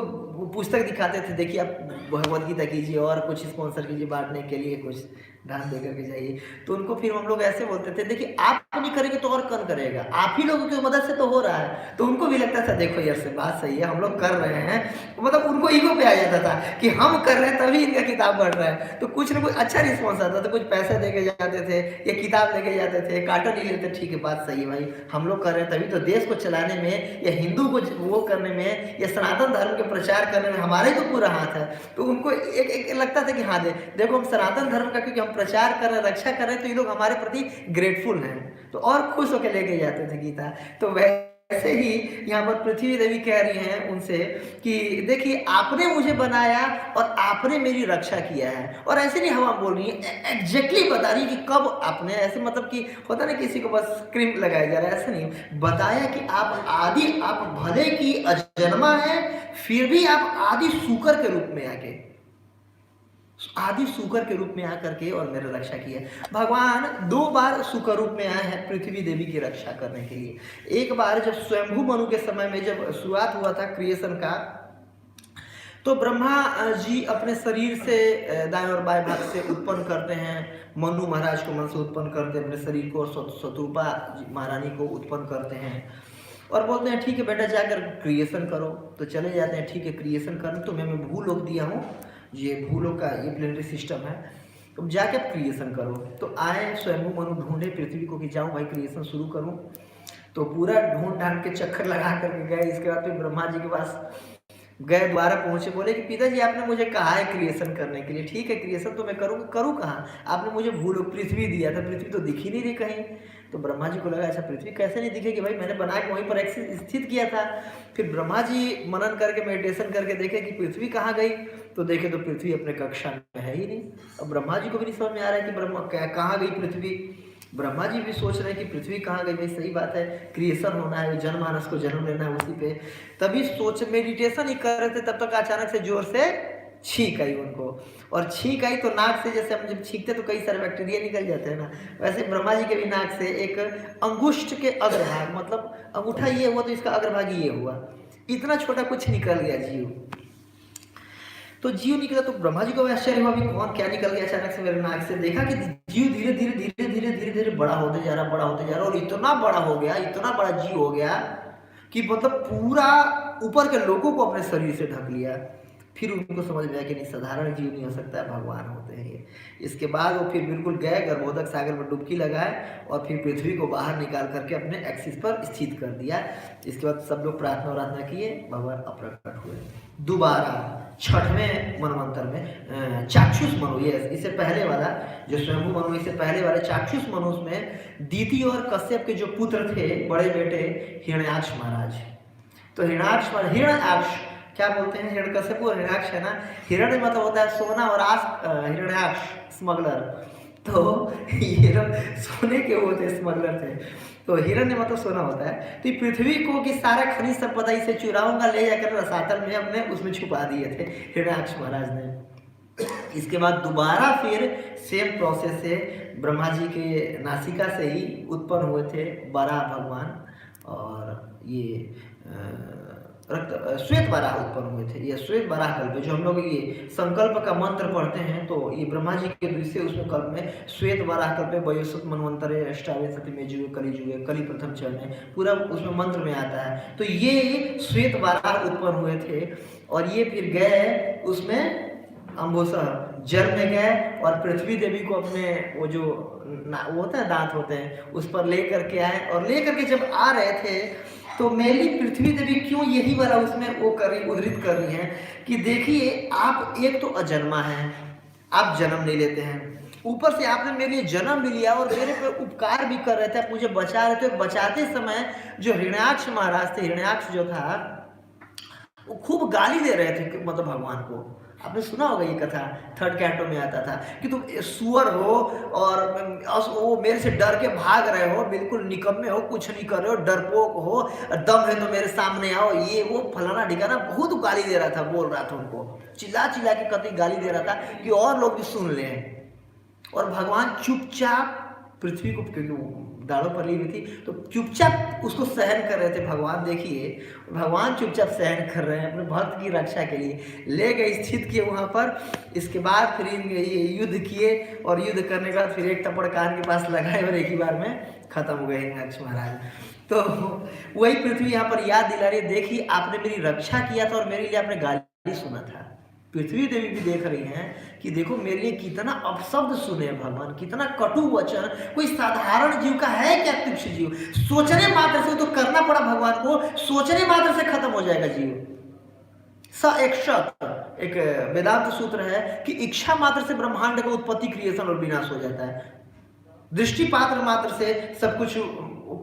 पुस्तक दिखाते थे, देखिए आप भगवद गीता कीजिए और कुछ स्पॉन्सर कीजिए बांटने के लिए, कुछ दान दे करके जाइए। तो उनको फिर हम लोग ऐसे बोलते थे, देखिए आप नहीं करेंगे तो और कौन करेगा, आप ही लोगों की मदद से तो हो रहा है। तो उनको भी लगता था देखो यार से बात सही है, हम लोग कर रहे हैं, मतलब उनको ईगो पे आ जाता था कि हम कर रहे हैं तभी इनका किताब बढ़ रहा है। तो कुछ ना कुछ अच्छा रिस्पॉन्स आता था, कुछ पैसे दे के जाते थे या किताब लेके जाते थे, कार्टन ही लेते, ठीक है बात सही है भाई, हम लोग कर रहे हैं तभी तो देश को चलाने में या हिंदू को वो करने में या सनातन धर्म के प्रचार करने में हमारा ही तो पूरा हाथ है। तो उनको एक लगता था कि हाँ देखो हम सनातन धर्म का क्योंकि हम प्रचार कर रहे हैं, रक्षा कर रहे हैं, तो ये लोग हमारे प्रति ग्रेटफुल हैं, तो और खुश होकर लेके जाते थे गीता। तो वैसे ही यहाँ पर पृथ्वी देवी कह रही हैं उनसे कि देखिए आपने मुझे बनाया और आपने मेरी रक्षा किया है। और ऐसे नहीं हवा बोल रही है, एग्जैक्टली बता रही कि कब आपने, ऐसे मतलब कि होता ना किसी को बस क्रीम लगाया जा रहा है, ऐसा नहीं बताया कि आप आदि, आप भले की अजन्मा है फिर भी आप आदि सूकर के रूप में आके, आदि सूकर के रूप में आकर के और मेरा रक्षा किया। भगवान 2 बार सूकर रूप में आए हैं पृथ्वी देवी की रक्षा करने के लिए। एक बार जब स्वयंभू मनु के समय में जब शुरुआत हुआ था क्रिएशन का, तो ब्रह्मा जी अपने शरीर से दाएं और बाएं भाग से उत्पन्न करते हैं, मनु महाराज को मन से उत्पन्न करते हैं अपने शरीर को, और शत्रुपा महारानी को उत्पन्न करते हैं और बोलते हैं ठीक है बेटा जाकर क्रिएशन करो। तो चले जाते हैं, ठीक है क्रिएशन करने, तो मैं भूलोक दिया हूँ, ये भूलोक का ये प्लेनेटरी सिस्टम है, तो जाके आप क्रिएशन करो। तो आए स्वयंभू मनु ढूंढे पृथ्वी को कि जाऊँ भाई क्रिएशन शुरू करूँ। तो पूरा ढूंढ ढांड के चक्कर लगा करके गए। इसके बाद फिर ब्रह्मा जी के पास गए, दोबारा पहुंचे, बोले कि पिताजी आपने मुझे कहा है क्रिएशन करने के लिए, ठीक है क्रिएशन तो मैं करूँगा, करूँ कहाँ, आपने मुझे भूलोक पृथ्वी दिया था, पृथ्वी तो दिख ही नहीं रही कहीं। तो ब्रह्मा जी को लगा अच्छा पृथ्वी कैसे नहीं दिखेगी भाई, मैंने बना के वहीं पर स्थित किया था। फिर ब्रह्मा जी मनन करके मेडिटेशन करके देखे कि पृथ्वी कहाँ गई, तो देखे तो पृथ्वी अपने कक्षा में है ही नहीं। अब ब्रह्मा जी को भी नहीं समझ में आ रहा है कि ब्रह्मा कहाँ गई पृथ्वी। ब्रह्मा जी भी सोच रहे हैं कि पृथ्वी कहाँ गई, भाई सही बात है क्रिएशन होना है, जनमानस को जन्म लेना है उसी पे। तभी सोच मेडिटेशन ही कर रहे थे, तब तक अचानक से जोर से छींक आई उनको, और छींक आई तो नाक से, जैसे हम जब छींकते तो कई सारे बैक्टीरिया निकल जाते हैं ना, वैसे ब्रह्मा जी के भी नाक से एक अंगुष्ठ के अग्रभाग, मतलब अंगूठा ये हुआ तो इसका अग्रभाग ये हुआ, इतना छोटा कुछ निकल गया जीव। तो जीव निकला तो ब्रह्मा जी को आश्चर्य हुआ भी कौन क्या निकल गया अचानक से मेरे नाक से। देखा कि जीव धीरे धीरे धीरे धीरे धीरे धीरे बड़ा होते जा रहा, बड़ा होते जा रहा, और इतना बड़ा हो गया, इतना बड़ा जीव हो गया कि मतलब पूरा ऊपर के लोगों को अपने शरीर से ढक लिया। फिर उनको समझ में आया कि नहीं, साधारण जीव नहीं हो सकता है, भगवान होते हैं ये। इसके बाद वो फिर बिल्कुल गए, गर्भोदक सागर में डुबकी लगाए और फिर पृथ्वी को बाहर निकाल करके अपने एक्सिस पर स्थित कर दिया। इसके बाद सब लोग प्रार्थना किए, भगवान अप्रकट हुए। दोबारा छठवें मनवंतर में चाक्षुष मनु, ये इससे पहले वाला जो स्वयंभू मनु, इससे पहले वाले चाक्षुष मनु में दीति और कश्यप के जो पुत्र थे, बड़े बेटे हिरण्याक्ष महाराज। तो हिरण्याक्ष क्या बोलते हैं, हिरण्यकश्यप और हिरण्याक्ष है ना। हिरण्य मतलब होता है सोना और हिरण्याक्ष स्मगलर, तो ये लोग सोने के वो थे, स्मगलर थे। तो हिरण्य मतलब सोना होता है। तो पृथ्वी को कि सारा खनिज संपदा इसे चुराऊंगा, ले जाकर रसातल में अपने उसमें छुपा दिए थे हिरण्याक्ष महाराज ने। इसके बाद दोबारा फिर सेम प्रोसेस से ब्रह्मा जी के नासिका से ही उत्पन्न हुए थे वराह भगवान, और ये श्वेत वराह उत्पन्न हुए थे। ये श्वेत वराह कल्प, जो हम लोग ये संकल्प का मंत्र पढ़ते हैं, तो ये ब्रह्मा जी के दृश्य उसमें कल्प में श्वेत वराह कल्पे वयोसुत मनवंतरे अष्टाविंशति में जुए कली जुए कली प्रथम चरण है, पूरा उसमें मंत्र में आता है। तो ये श्वेत वराह उत्पन्न हुए थे और ये फिर गए उसमें अम्बुसर जल में गए और पृथ्वी देवी को अपने वो जो वो होता है दांत होते हैं उस पर ले करके आए, और ले करके जब आ रहे थे तो मेरी पृथ्वी देवी क्यों यही वाला उसमें वो कर रही, उद्धृत कर रही हैं कि देखिए आप एक तो अजन्मा हैं, आप जन्म नहीं लेते हैं, ऊपर से आपने मेरे लिए जन्म भी लिया और मेरे पे उपकार भी कर रहे थे, आप मुझे बचा रहे थे। बचाते समय जो हिरण्याक्ष महाराज थे, हिरण्याक्ष जो था वो खूब गाली दे रहे थे, मतलब भगवान को। आपने सुना होगा ये कथा, थर्ड कैंटो में आता था कि तुम सुअर हो और वो मेरे से डर के भाग रहे हो, बिल्कुल निकम्मे हो, कुछ नहीं कर रहे हो, डरपोक हो, दम है तो मेरे सामने आओ, ये वो फलाना ढिकाना, बहुत गाली दे रहा था, बोल रहा था उनको, चिल्ला चिल्ला के कतई गाली दे रहा था कि और लोग भी सुन लें। और भगवान चुपचाप पृथ्वी को, क्योंकि दाढ़ों पर ली हुई थी, तो चुपचाप उसको सहन कर रहे थे। भगवान देखिए, भगवान चुपचाप सहन कर रहे हैं अपने भक्त की रक्षा के लिए। ले गए, स्थित किए वहाँ पर। इसके बाद फिर ये युद्ध किए और युद्ध करने के बाद फिर एक थप्पड़ कान के पास लगाए और एक ही बार में खत्म हो गए हिरण्याक्ष महाराज। तो वही पृथ्वी यहाँ पर याद दिला रही है, देखिए आपने मेरी रक्षा किया था और मेरे लिए आपने गाली सुना था। पृथ्वी देवी भी देख रही हैं कि देखो मेरे लिए कितना अपशब्द सुने भगवान, कितना कटु वचन। कोई साधारण जीव का है क्या तुच्छ जीव, सोचने मात्र से तो करना पड़ा भगवान को, सोचने मात्र से खत्म हो जाएगा जीव। एक वेदांत सूत्र है कि इच्छा मात्र से ब्रह्मांड का उत्पत्ति, क्रिएशन और विनाश हो जाता है। दृष्टि पात्र मात्र से सब कुछ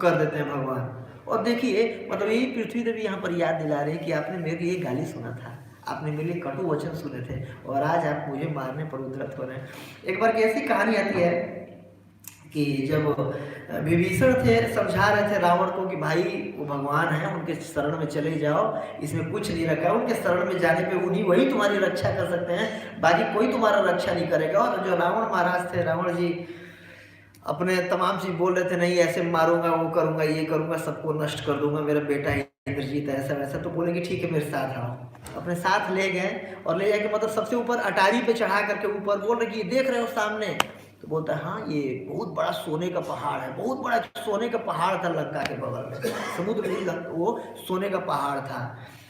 कर देते हैं भगवान। और देखिए मतलब यही पृथ्वी देवी यहाँ पर याद दिला रही है कि आपने मेरे लिए गाली सुना था, आपने मेरे लिए कटु वचन सुने थे और आज आप मुझे मारने पर उद्यत हो रहे हैं। एक बार की ऐसी कहानी आती है कि जब विभीषण थे, समझा रहे थे रावण को कि भाई वो भगवान है, उनके शरण में चले जाओ, इसमें कुछ नहीं रखा है, उनके शरण में जाने पे वही तुम्हारी रक्षा कर सकते हैं, बाकी कोई तुम्हारा रक्षा नहीं करेगा। और जो रावण महाराज थे, रावण जी अपने तमाम चीज बोल रहे थे, नहीं ऐसे मारूंगा, वो करूंगा, ये करूंगा, सबको नष्ट कर दूंगा, मेरा बेटा इंद्रजीत ऐसा वैसा। तो बोले कि ठीक है मेरे साथ आओ। अपने साथ ले गए और ले जाके मतलब सबसे ऊपर अटारी पे चढ़ा करके ऊपर बोल रहे कि देख रहे हो सामने। तो बोलता है हाँ ये बहुत बड़ा सोने का पहाड़ है, बहुत बड़ा सोने का पहाड़ था लंका के बगल में, समुद्र में वो सोने का पहाड़ था।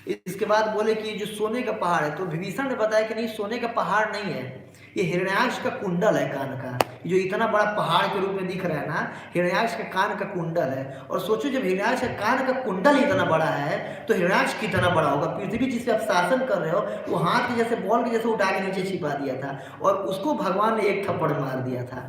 इसके बाद बोले कि जो सोने का पहाड़ है, तो विभीषण ने बताया कि नहीं सोने का पहाड़ नहीं है, ये हिरण्याक्ष का कुंडल है कान का, जो इतना बड़ा पहाड़ के रूप में दिख रहा है ना, हिरण्याक्ष का कान का कुंडल है। और सोचो जब हिरण्याक्ष का कान का कुंडल इतना बड़ा है तो हिरण्याक्ष कितना बड़ा होगा। पृथ्वी जिसे आप शासन कर रहे हो वो हाथ के जैसे बॉल के जैसे उठा के नीचे छिपा दिया था और उसको भगवान ने एक थप्पड़ मार दिया था।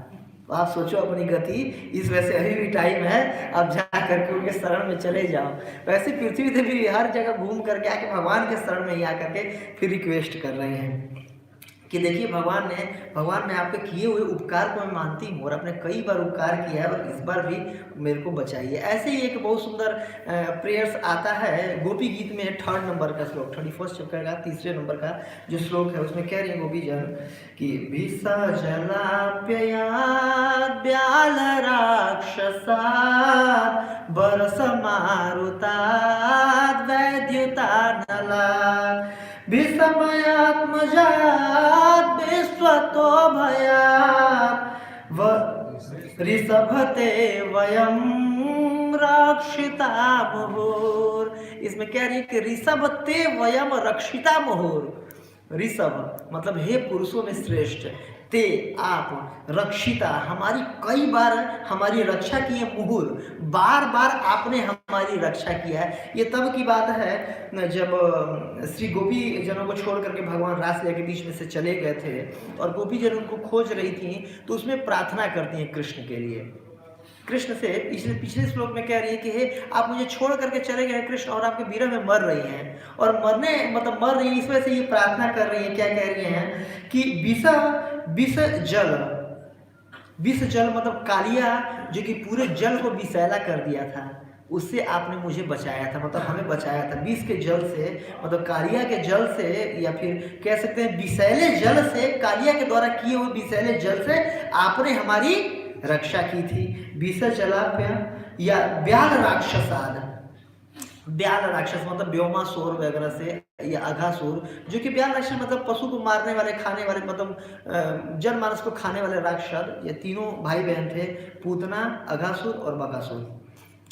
तो आप सोचो अपनी गति, इस वजह से अभी भी टाइम है, अब जा करके उनके शरण में चले जाओ। वैसे पृथ्वी देवी हर जगह घूम करके आके भगवान के शरण में ही आकर के फिर रिक्वेस्ट कर रहे हैं कि देखिए भगवान ने आपके किए हुए उपकार को मैं मानती हूँ और आपने कई बार उपकार किया है और इस बार भी मेरे को बचाइए। ऐसे ही एक बहुत सुंदर प्रेयर्स आता है गोपी गीत में 3rd नंबर का श्लोक, 31st चैप्टर का 3रे नंबर का जो श्लोक है, उसमें कह रही है गोपी जन कि विसा जलाप्ययाद ब्याल राक्षसा बरस मारुताद वैद्युतानला विस्मयात्मजात विश्वतो भयात् ऋषभते वयं रक्षिता मुहुर। इसमें कह रही है कि ऋषभते वयम रक्षिता मुहुर, ऋषभ मतलब हे पुरुषों में श्रेष्ठ, ते आप रक्षिता हमारी कई बार हमारी रक्षा की है, मुहुर बार बार आपने हमारी रक्षा किया है। ये तब की बात है जब श्री गोपी जनों को छोड़ करके भगवान रासलीला के बीच में से चले गए थे और गोपी जन उनको खोज रही थी, तो उसमें प्रार्थना करती हैं कृष्ण के लिए। कृष्ण से पिछले श्लोक में कह रही है कि हे आप मुझे छोड़ करके चले गए कृष्ण और आपके विरह में मर रही हैं, और मर रही है, इस वजह से ये प्रार्थना कर रही है। क्या कह रही हैं कि विष जल मतलब कालिया जो कि पूरे जल को विषैला कर दिया था, उससे आपने मुझे बचाया था, मतलब हमें बचाया था। विष के जल से मतलब कालिया के जल से, या फिर कह सकते हैं विषैले जल से, कालिया के द्वारा किए हुए विषैले जल से आपने हमारी रक्षा की थी। विष जलाप्य या ब्याल राक्षसाद, ब्याल राक्षस मतलब व्योमासुर वगैरह से, या अघासुर जो कि ब्याल राक्षस मतलब पशु को मारने वाले, खाने वाले, मतलब जनमानस को खाने वाले राक्षस। ये तीनों भाई बहन थे, पूतना, अघासुर और बकासुर।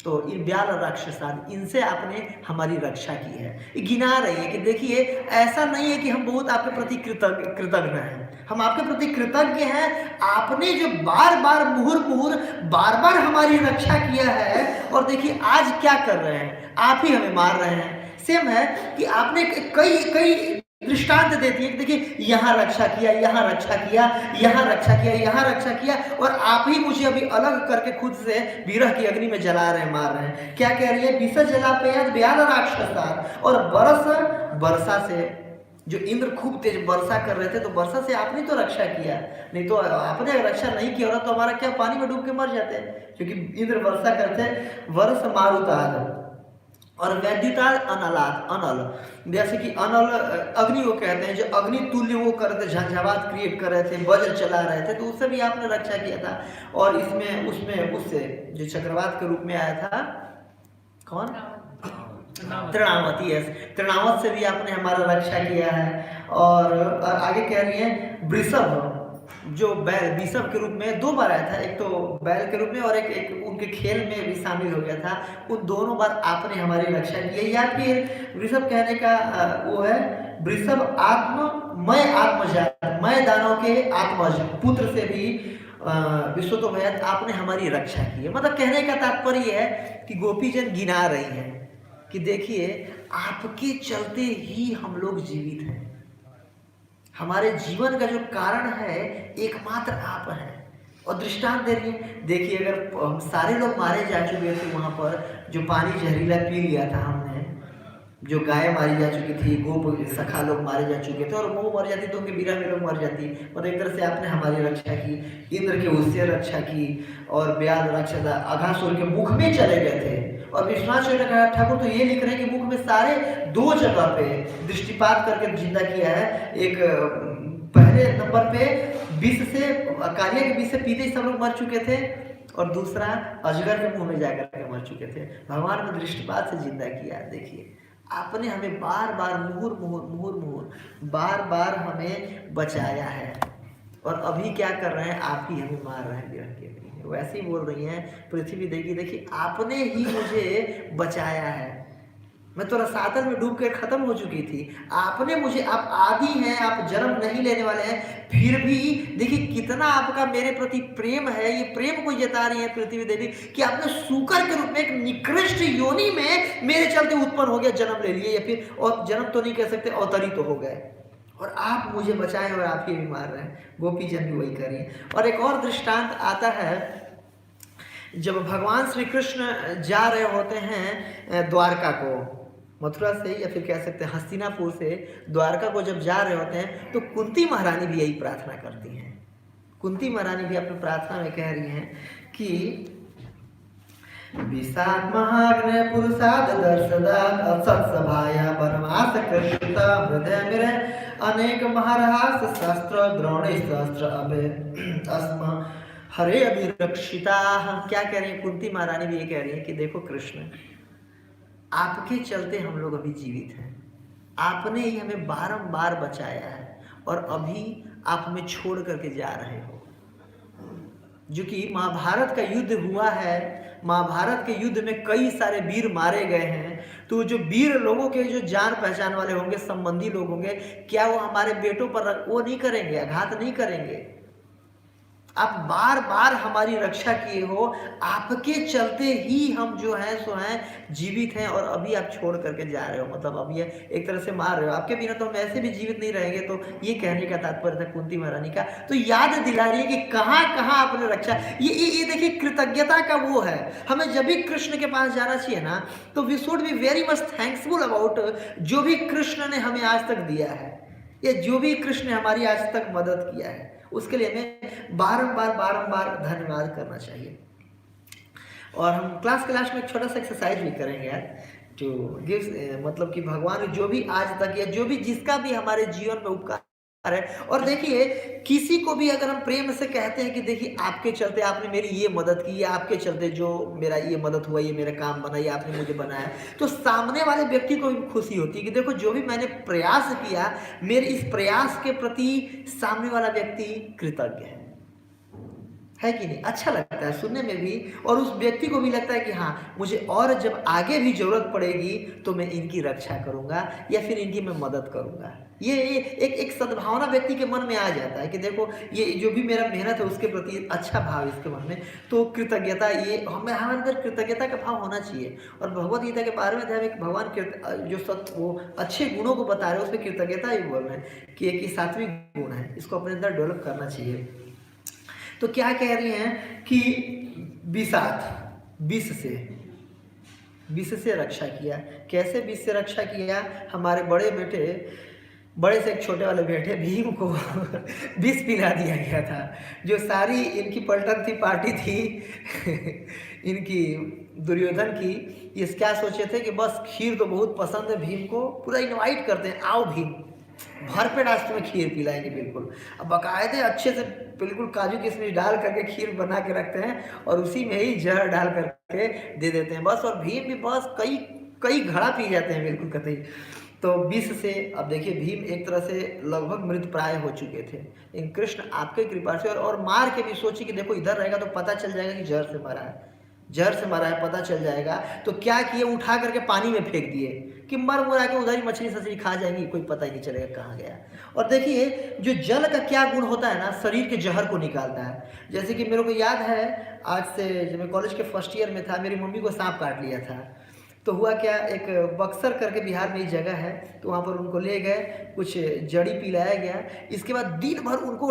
तो इन ब्याल राक्षसाद, इनसे आपने हमारी रक्षा की है। ये गिना रही है कि देखिए ऐसा नहीं है कि हम बहुत आपके प्रति कृतज्ञ हैं, हम आपके प्रति कृतज्ञ हैं। आपने जो बार बार मुहुर बार बार हमारी रक्षा किया है, और देखिए आज क्या कर रहे हैं, आप ही हमें मार रहे हैं। सेम है कि आपने कई दृष्टांत देती है कि देखिए यहाँ रक्षा किया, यहाँ रक्षा किया, यहाँ रक्षा किया, यहाँ रक्षा किया, और आप ही मुझे अभी अलग करके खुद से विरह की अग्नि में जला रहे हैं, मार रहे हैं। क्या कह रही है, विष जलापयाद ब्याल राक्षसार, और वर्षा से जो इंद्र खूब तेज वर्षा कर रहे थे, तो वर्षा से आपने तो रक्षा किया, नहीं तो आपने अगर रक्षा नहीं किया होता तो हमारा क्या, पानी में डूब के मर जाते, क्योंकि इंद्र वर्षा करते। वर्ष मारुताद और वैद्युताद अनल, जैसे कि अनल अग्नि को कहते हैं, जो अग्नि तुल्य वो कर रहे थे, झंझावात क्रिएट कर रहे थे, वज्र चला रहे थे, तो उससे भी आपने रक्षा किया था। और उसमें उससे जो चक्रवात के रूप में आया था, कौन, तृणावती है, तृणावत से भी आपने हमारा रक्षा किया है। और आगे कह रही है वृषभ, जो बैल वृषभ के रूप में 2 बार आया था, एक तो बैल के रूप में और एक उनके खेल में भी शामिल हो गया था। उन दोनों बार आपने हमारी रक्षा की है। या फिर वृषभ कहने का वो है वृषभ आत्ममय, आत्मजात, मय दानव के आत्मज पुत्र से भी विश्व तो भयात आपने हमारी रक्षा की है। मतलब कहने का तात्पर्य है कि गोपीजन गिना रही हैं कि देखिए आपके चलते ही हम लोग जीवित हैं, हमारे जीवन का जो कारण है एकमात्र आप हैं। और दृष्टांत दे रही है, देखिए अगर हम सारे लोग मारे जा चुके थे वहाँ पर, जो पानी जहरीला पी लिया था हमने, जो गाय मारी जा चुकी थी, गोप सखा लोग मारे जा चुके थे, और वो मर जाती तो उनके बीरा में लोग मर जाती, मतलब एक तरह से आपने हमारी रक्षा की। इंद्र के उससे रक्षा की, और ब्याल राक्षस अघासुर के मुख में चले गए थे। और विश्वनाथ ने कहा, ठाकुर तो ये लिख रहे हैं कि मुख में सारे 2 जगह पे दृष्टिपात करके जिंदा किया है। एक पहले नंबर पे विष से, कालिया के विष से पीते ही सब लोग मर चुके थे, और दूसरा अजगर के मुंह में जाकर के मर चुके थे। भगवान ने दृष्टिपात से जिंदा किया। देखिए आपने हमें बार बार मुहुर बार बार हमें बचाया है, और अभी क्या कर रहे हैं, आप ही हमें मार रहे हैं विरह की अग्नि में। वैसे ही बोल रही हैं पृथ्वी देखिए आपने ही मुझे बचाया है, मैं तो रसातल में डूब कर खत्म हो चुकी थी, आपने मुझे, आप आदि हैं, आप जन्म नहीं लेने वाले हैं, फिर भी देखिए कितना आपका मेरे प्रति प्रेम है। ये प्रेम को जता रही है पृथ्वी देवी कि आपने सूकर के रूप में एक निकृष्ट योनि में मेरे चलते उत्पन्न हो गया, जन्म ले लिए, या फिर और जन्म तो नहीं कह सकते, अवतरित तो हो गए, और आप मुझे बचाए और आप ही भी मार रहे हैं। गोपी जन भी वही करिए। और एक और दृष्टांत आता है, जब भगवान श्री कृष्ण जा रहे होते हैं द्वारका को, मथुरा से या फिर कह सकते हैं हस्तिनापुर से द्वारका को जब जा रहे होते हैं, तो कुंती महारानी भी यही प्रार्थना करती हैं। कुंती महारानी भी अपनी प्रार्थना में कह रही हैं कि विषाद महाग्ने पुरुषाद दर्शदात असत्सभाया वनवास कृष्णता हृदय मेरे अनेक महारहास शास्त्र द्रोणे शास्त्र अभे अस्म हरे अभिरक्षिता। क्या कह रही है कुंती महारानी भी ये कह रही है कि देखो कृष्ण, आपके चलते हम लोग अभी जीवित हैं, आपने ही हमें बारंबार बचाया है, और अभी आप हमें छोड़ करके जा रहे हो। जो कि महाभारत का युद्ध हुआ है, महाभारत के युद्ध में कई सारे वीर मारे गए हैं, तो जो वीर लोगों के जो जान पहचान वाले होंगे, संबंधी लोग होंगे, क्या वो हमारे बेटों पर वो नहीं करेंगे, आघात नहीं करेंगे? आप बार बार हमारी रक्षा किए हो, आपके चलते ही हम जो है सो हैं जीवित हैं, और अभी आप छोड़ करके जा रहे हो, मतलब अब ये एक तरह से मार रहे हो। आपके बिना तो हम ऐसे भी जीवित नहीं रहेंगे। तो ये कहने का तात्पर्य था कुंती महारानी का। तो याद दिला रही है कि कहाँ कहाँ आपने रक्षा, ये देखिए कृतज्ञता का वो है। हमें जब भी कृष्ण के पास जाना चाहिए ना, तो we should be very much thanksful about जो भी कृष्ण ने हमें आज तक दिया है, या जो भी कृष्ण ने हमारी आज तक मदद किया है, उसके लिए हमें बारंबार धन्यवाद करना चाहिए। और हम क्लास के लास्ट में एक छोटा सा एक्सरसाइज भी करेंगे यार, जो गिव्स मतलब कि भगवान जो भी आज तक या जो भी जिसका भी हमारे जीवन में उपकार है। और देखिए किसी को भी अगर हम प्रेम से कहते हैं कि देखिए आपके चलते आपने मेरी ये मदद की, या आपके चलते जो मेरा ये मदद हुआ, ये मेरा काम बना, या आपने मुझे बनाया, तो सामने वाले व्यक्ति को भी खुशी होती है कि देखो जो भी मैंने प्रयास किया, मेरे इस प्रयास के प्रति सामने वाला व्यक्ति कृतज्ञ है कि नहीं? अच्छा लगता है सुनने में भी, और उस व्यक्ति को भी लगता है कि हाँ मुझे और जब आगे भी जरूरत पड़ेगी तो मैं इनकी रक्षा करूंगा, या फिर इनकी मैं मदद करूंगा। ये एक सद्भावना व्यक्ति के मन में आ जाता है कि देखो ये जो भी मेरा मेहनत है उसके प्रति अच्छा भाव इसके मन में, तो कृतज्ञता, ये हमें हमारे अंदर कृतज्ञता का भाव होना चाहिए। और भगवद गीता के बारे में भगवान जो वो अच्छे गुणों को बता रहे हैं, उसमें कृतज्ञता ही बोल रहे हैं कि एक सात्विक गुण है, इसको अपने अंदर डेवलप करना चाहिए। तो क्या कह रही हैं कि विष से रक्षा किया। कैसे विष से रक्षा किया? हमारे बड़े से एक छोटे वाले बेटे भीम को विष पिला दिया गया था। जो सारी इनकी पलटन थी, पार्टी थी इनकी दुर्योधन की, ये क्या सोचे थे कि बस खीर तो बहुत पसंद है भीम को, पूरा इनवाइट करते हैं, आओ भीम भरपेट आज तुम्हें खीर पिलाएंगे बिल्कुल। अब बाकायदे अच्छे से बिल्कुल काजू किशमिश डाल करके खीर बना के रखते हैं, और उसी में ही जहर डाल करके दे देते हैं बस। और भीम भी बस कई घड़ा पी जाते हैं बिल्कुल कतई। तो विष से, अब देखिए भीम एक तरह से लगभग मृत प्राय हो चुके थे, लेकिन कृष्ण आपके कृपा से और मार के भी सोची कि देखो इधर रहेगा तो पता चल जाएगा कि जहर से मारा है पता चल जाएगा। तो क्या किए, उठा करके पानी में फेंक दिए कि मर मुरा के उधर ही मछली खा जाएंगी, कोई पता ही नहीं चलेगा कहाँ गया। और देखिए जो जल का क्या गुण होता है ना, शरीर के जहर को निकालता है। जैसे कि मेरे को याद है, आज से जब मैं कॉलेज के फर्स्ट ईयर में था, मेरी मम्मी को सांप काट लिया था। तो हुआ क्या, एक बक्सर करके बिहार में एक जगह है, तो वहाँ पर उनको ले गए, कुछ जड़ी पिलाया गया। इसके बाद दिन भर उनको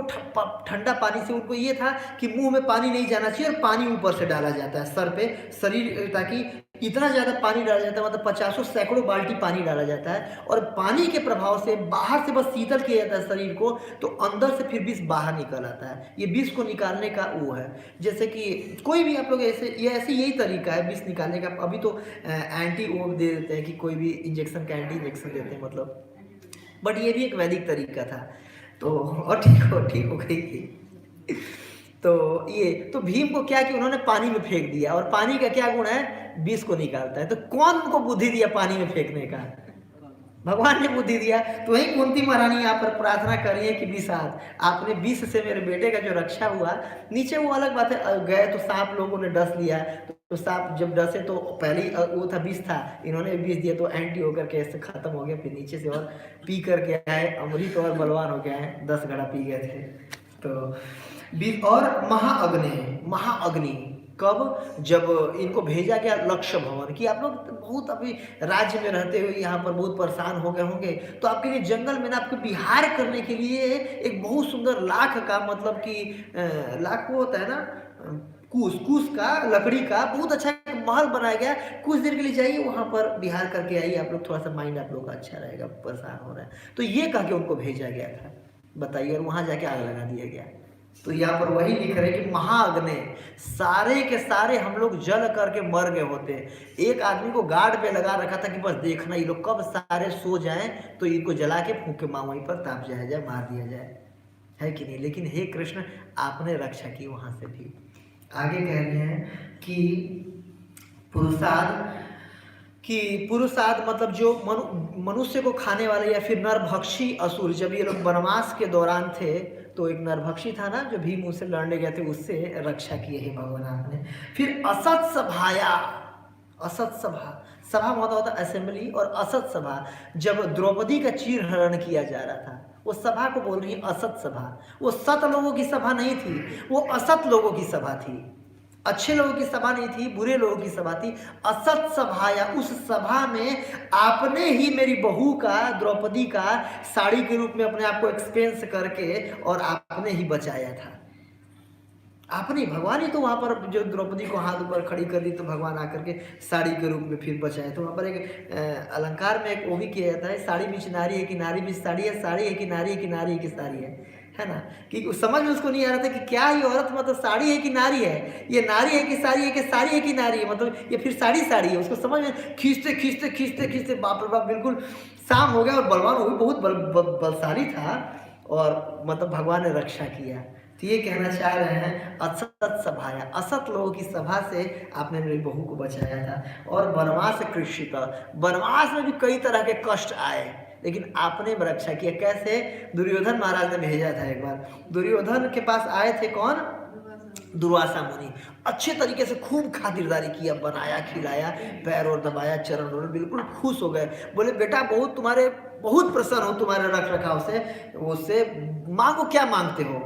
ठंडा पानी से, उनको ये था कि मुंह में पानी नहीं जाना चाहिए, और पानी ऊपर से डाला जाता है सर पे, शरीर, ताकि इतना ज़्यादा पानी डाला जाता है, मतलब 50 सैकड़ों बाल्टी पानी डाला जाता है। और पानी के प्रभाव से बाहर से बस शीतल किया जाता है शरीर को, तो अंदर से फिर विष बाहर निकल आता है। ये विष को निकालने का वो है। जैसे कि कोई भी आप लोग यही तरीका है विष निकालने का। अभी तो एंटी वो दे देते हैं कि कोई भी इंजेक्शन का एंटी इंजेक्शन देते हैं मतलब, बट ये भी एक वैदिक तरीका था। तो और ठीक हो गई थी। तो भीम को क्या कि उन्होंने पानी में फेंक दिया, और पानी का क्या गुण है, विष को निकालता है। तो कौन उनको बुद्धि दिया पानी में फेंकने का? भगवान ने बुद्धि दिया। तो वही कुंती महारानी यहाँ पर प्रार्थना कर रही है कि विषाद, आपने विष से मेरे बेटे का जो रक्षा हुआ, नीचे वो अलग बात है, गए तो सांप लोगों ने डस लिया, तो सांप जब डसे तो पहले वो था विष था, इन्होंने विष दिया तो एंटी होकर के ऐसे खत्म हो गया। फिर नीचे से और पी करके आए, अमृत और बलवान हो गया है, 10 घड़ा पी गए थे। तो और महाअग्नि कब, जब इनको भेजा गया लक्ष्य भवन कि आप लोग बहुत अभी राज्य में रहते हुए यहाँ पर बहुत परेशान हो गए होंगे, तो आपके लिए जंगल में ना आपको विहार करने के लिए एक बहुत सुंदर लाख का, मतलब कि लाख वो होता है ना, कूस का लकड़ी का बहुत अच्छा महल बनाया गया। कुछ देर के लिए जाइए वहाँ पर विहार करके आइए, आप लोग थोड़ा सा माइंड आप लोग का अच्छा रहेगा, परेशान हो रहा है। तो ये कह के उनको भेजा गया था, बताइए, और वहाँ जाके आग लगा दिया गया। तो यहाँ पर वही लिख रहे कि महाअग्नि, सारे के सारे हम लोग जल करके मर गए होते। एक आदमी को गार्ड पे लगा रखा था कि बस देखना ये लोग कब सारे सो जाएं तो इनको जला के फूंके माँ वहीं पर ताप जाया जाए, मार दिया जाए, है कि नहीं। लेकिन हे कृष्ण, आपने रक्षा की वहाँ से भी। आगे कह रहे हैं कि पुरुषाद मतलब जो मनुष्य को खाने वाले या फिर नरभक्षी असुर, जब ये लोग वनवास के दौरान थे तो एक नरभक्षी था ना जो भीम उससे लड़ने गए थे, उससे रक्षा की है भगवान आपने। फिर असत्स भाया, असत सभा, सभा मतलब होता है असेंबली, और असत सभा जब द्रौपदी का चीरहरण किया जा रहा था, वो सभा को बोल रही है असत सभा। वो सत लोगों की सभा नहीं थी, वो असत लोगों की सभा थी। अच्छे लोगों की सभा नहीं थी, बुरे लोगों की सभा थी, असत सभा। या उस सभा में आपने ही मेरी बहू का, द्रौपदी का साड़ी के रूप में अपने आप को एक्सपेंस करके और आपने ही बचाया था। आपने, भगवान ही तो वहाँ पर जो द्रौपदी को हाथ ऊपर खड़ी कर दी तो भगवान आकर के साड़ी के रूप में फिर बचाए। तो वहाँ पर एक अलंकार में एक वो भी किया जाता है, साड़ी बीच नारी है कि नारी बीच साड़ी है, साड़ी है कि नारी है कि नारी है कि साड़ी है ना। कि समझ में उसको नहीं आ रहा था कि क्या ये औरत मतलब साड़ी है कि नारी है, ये नारी है कि साड़ी है, कि साड़ी है कि नारी है, मतलब ये फिर साड़ी साड़ी है। उसको समझ में खींचते खींचते खींचते खींचते बाप रे बाप बिल्कुल शाम हो गया। और बलवान वो भी बहुत बलशाली था और मतलब भगवान ने रक्षा किया। तो ये कहना चाह रहे हैं असत सभाया, असत लोगों की सभा से आपने मेरी बहू को बचाया था। और वनवास कृषित, वनवास में भी कई तरह के कष्ट आए लेकिन आपने रक्षा किया। कैसे? दुर्योधन महाराज ने भेजा था एक बार, दुर्योधन के पास आए थे कौन? दुर्वासा मुनि। अच्छे तरीके से खूब खातिरदारी किया, बनाया, खिलाया, पैर और दबाया, चरण और बिल्कुल खुश हो गए। बोले बेटा बहुत तुम्हारे, बहुत प्रसन्न हो तुम्हारे रख रखाव से, उससे मांगो, क्या मांगते हो,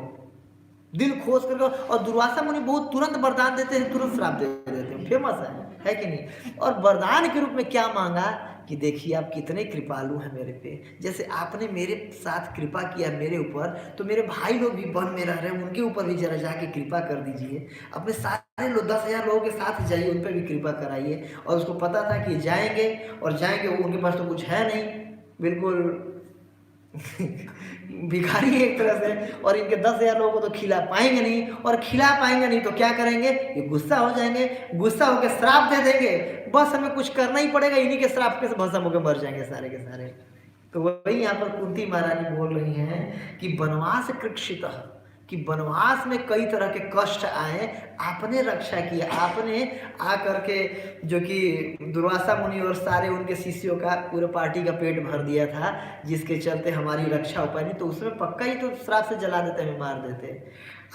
दिल खोज करके। और दुर्वासा मुनि बहुत तुरंत वरदान देते हैं, तुरंत श्राप दे देते हैं, फेमस है कि नहीं। और वरदान के रूप में क्या मांगा कि देखिए आप कितने कृपालु हैं मेरे पे, जैसे आपने मेरे साथ कृपा किया मेरे ऊपर, तो मेरे भाई लोग भी वन में रह रहे हैं, उनके ऊपर भी जरा जाके कृपा कर दीजिए। अपने सारे लोग 10,000 लोगों के साथ जाइए, उन पर भी कृपा कराइए। और उसको पता था कि जाएंगे और जाएंगे, उनके पास तो कुछ है नहीं, बिल्कुल भिखारी है एक तरह से, और इनके 10,000 लोगों को तो खिला पाएंगे नहीं, और खिला पाएंगे नहीं तो क्या करेंगे, ये गुस्सा हो जाएंगे, गुस्सा होकर श्राप दे देंगे, बस हमें कुछ करना ही पड़ेगा, इन्हीं के श्राप के भस्म होकर मर जाएंगे सारे के सारे। तो वही यहाँ पर कुंती महारानी बोल रही हैं कि वनवास कृक्षित, कि वनवास में कई तरह के कष्ट आए, आपने रक्षा किया। आपने आकर के जो कि दुर्वासा मुनि और सारे उनके शिष्यों का, पूरे पार्टी का पेट भर दिया था, जिसके चलते हमारी रक्षा हो पाई। नहीं तो उसमें पक्का ही तो श्राप से जला देते, हमें मार देते।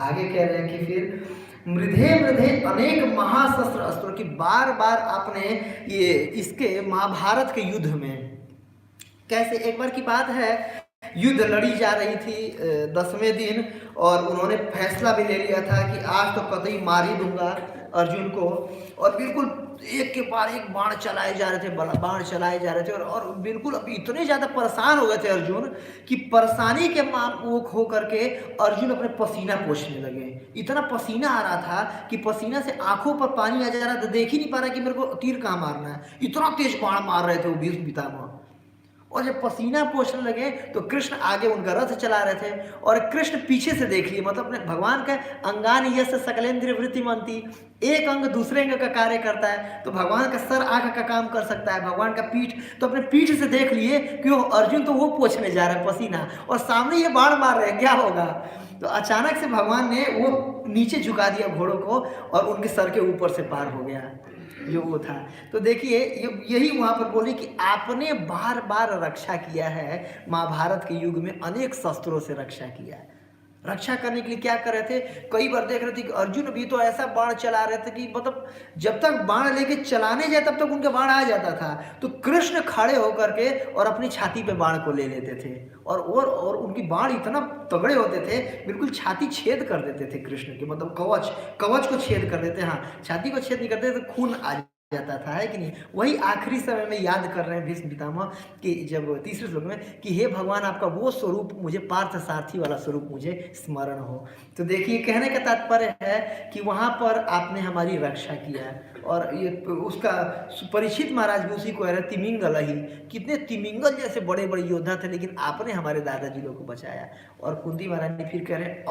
आगे कह रहे हैं कि फिर मृधे मृधे अनेक महाशस्त्र अस्त्रों की, बार बार आपने ये इसके महाभारत के युद्ध में, कैसे एक बार की बात है, युद्ध लड़ी जा रही थी 10वें दिन, और उन्होंने फैसला भी ले लिया था कि आज तो कतई मार ही दूंगा अर्जुन को। और बिल्कुल एक के बाद एक बाण चलाए जा रहे थे, बाण चलाए जा रहे थे, और बिल्कुल अब इतने ज़्यादा परेशान हो गए थे अर्जुन कि परेशानी के वो खो करके अर्जुन अपने पसीना पोंछने लगे। इतना पसीना आ रहा था कि पसीना से आंखों पर पानी आ जा रहा था, देख ही नहीं पा रहा कि मेरे को तीर कहाँ मारना है, इतना तेज बाण मार रहे थे वो भीष्म पितामह। और जब पसीना पोंछने लगे तो कृष्ण आगे उनका रथ चला रहे थे, और कृष्ण पीछे से देख लिए, मतलब अपने भगवान का अंगान यश सकलेंद्रिय वृत्ति मनती, एक अंग दूसरे अंग का कार्य करता है। तो भगवान का सर आंख का काम कर सकता है, भगवान का पीठ, तो अपने पीठ से देख लिए कि वो अर्जुन तो वो पोंछने जा रहा है पसीना, और सामने ये बाण मार रहे हैं, क्या होगा। तो अचानक से भगवान ने वो नीचे झुका दिया घोड़ों को, और उनके सर के ऊपर से पार हो गया जो वो था। तो देखिए यही वहाँ पर बोली कि आपने बार बार रक्षा किया है, महाभारत के युग में अनेक शस्त्रों से रक्षा किया है। रक्षा करने के लिए क्या कर रहे थे, कई बार देख रहे थे कि अर्जुन भी तो ऐसा बाण चला रहे थे कि मतलब जब तक बाण लेके चलाने जाए तब तक उनके बाण आ जाता था। तो कृष्ण खड़े होकर के और अपनी छाती पे बाण को ले लेते थे, और उनकी बाण इतना तगड़े होते थे, बिल्कुल छाती छेद कर देते थे कृष्ण के, मतलब कवच को छेद कर देते। हाँ, छाती को छेद नहीं करते तो खून आ जाता था, है कि नहीं। वही आखिरी समय में याद कर रहे हैं भीष्म पितामह कि जब तीसरे श्लोक में कि हे भगवान आपका वो स्वरूप मुझे, पार्थ सारथी वाला स्वरूप मुझे स्मरण हो। तो देखिए कहने का तात्पर्य है कि वहाँ पर आपने हमारी रक्षा किया। और ये उसका परीक्षित महाराज भी उसी को कह रहे तिमिंगल ही, कितने तिमिंगल जैसे बड़े बड़े योद्धा थे, लेकिन आपने हमारे दादाजी लोग को बचाया। और कुंती महाराज ने फिर कह रहे हैं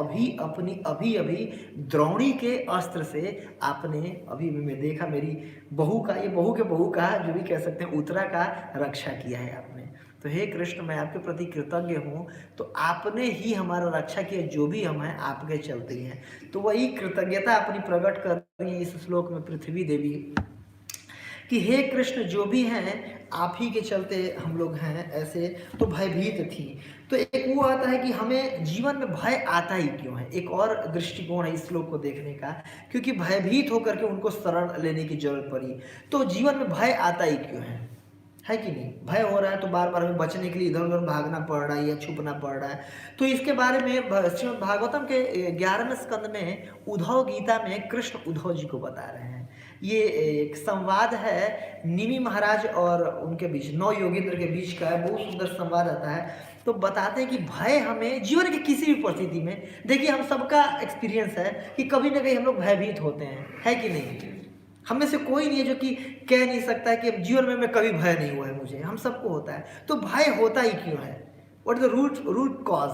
अभी द्रोणी के अस्त्र से आपने, अभी मैं देखा मेरी बहू का, ये बहू के बहू का जो भी कह सकते हैं, उत्तरा का रक्षा किया है आपने। तो हे कृष्ण मैं आपके प्रति कृतज्ञ हूँ, तो आपने ही हमारा रक्षा किया, जो भी हम हैं आपके चलते हैं। तो वही कृतज्ञता अपनी प्रकट कर रही है इस श्लोक में पृथ्वी देवी कि हे कृष्ण जो भी हैं आप ही के चलते हम लोग हैं ऐसे, तो भयभीत थी। तो एक वो आता है कि हमें जीवन में भय आता ही क्यों है, एक और दृष्टिकोण है इस श्लोक को देखने का, क्योंकि भयभीत होकर के उनको शरण लेने की जरूरत पड़ी। तो जीवन में भय आता ही क्यों है कि नहीं? भय हो रहा है तो बार बार हमें बचने के लिए इधर उधर भागना पड़ रहा है या छुपना पड़ रहा है। तो इसके बारे में श्रीमद् भागवतम के 11वें स्कंद में उद्धव गीता में कृष्ण उद्धव जी को बता रहे हैं। ये एक संवाद है निमि महाराज और उनके बीच, 9 योगेंद्र के बीच का है, बहुत सुंदर संवाद आता है। तो बताते हैं कि भय हमें जीवन की किसी भी परिस्थिति में, देखिए हम सबका एक्सपीरियंस है कि कभी ना कहीं हम लोग भयभीत होते हैं, है कि नहीं? हम में से कोई नहीं है जो कि कह नहीं सकता है कि जीवन में मैं कभी भय नहीं हुआ है मुझे, हम सबको होता है। तो भय होता ही क्यों है? What is the root cause?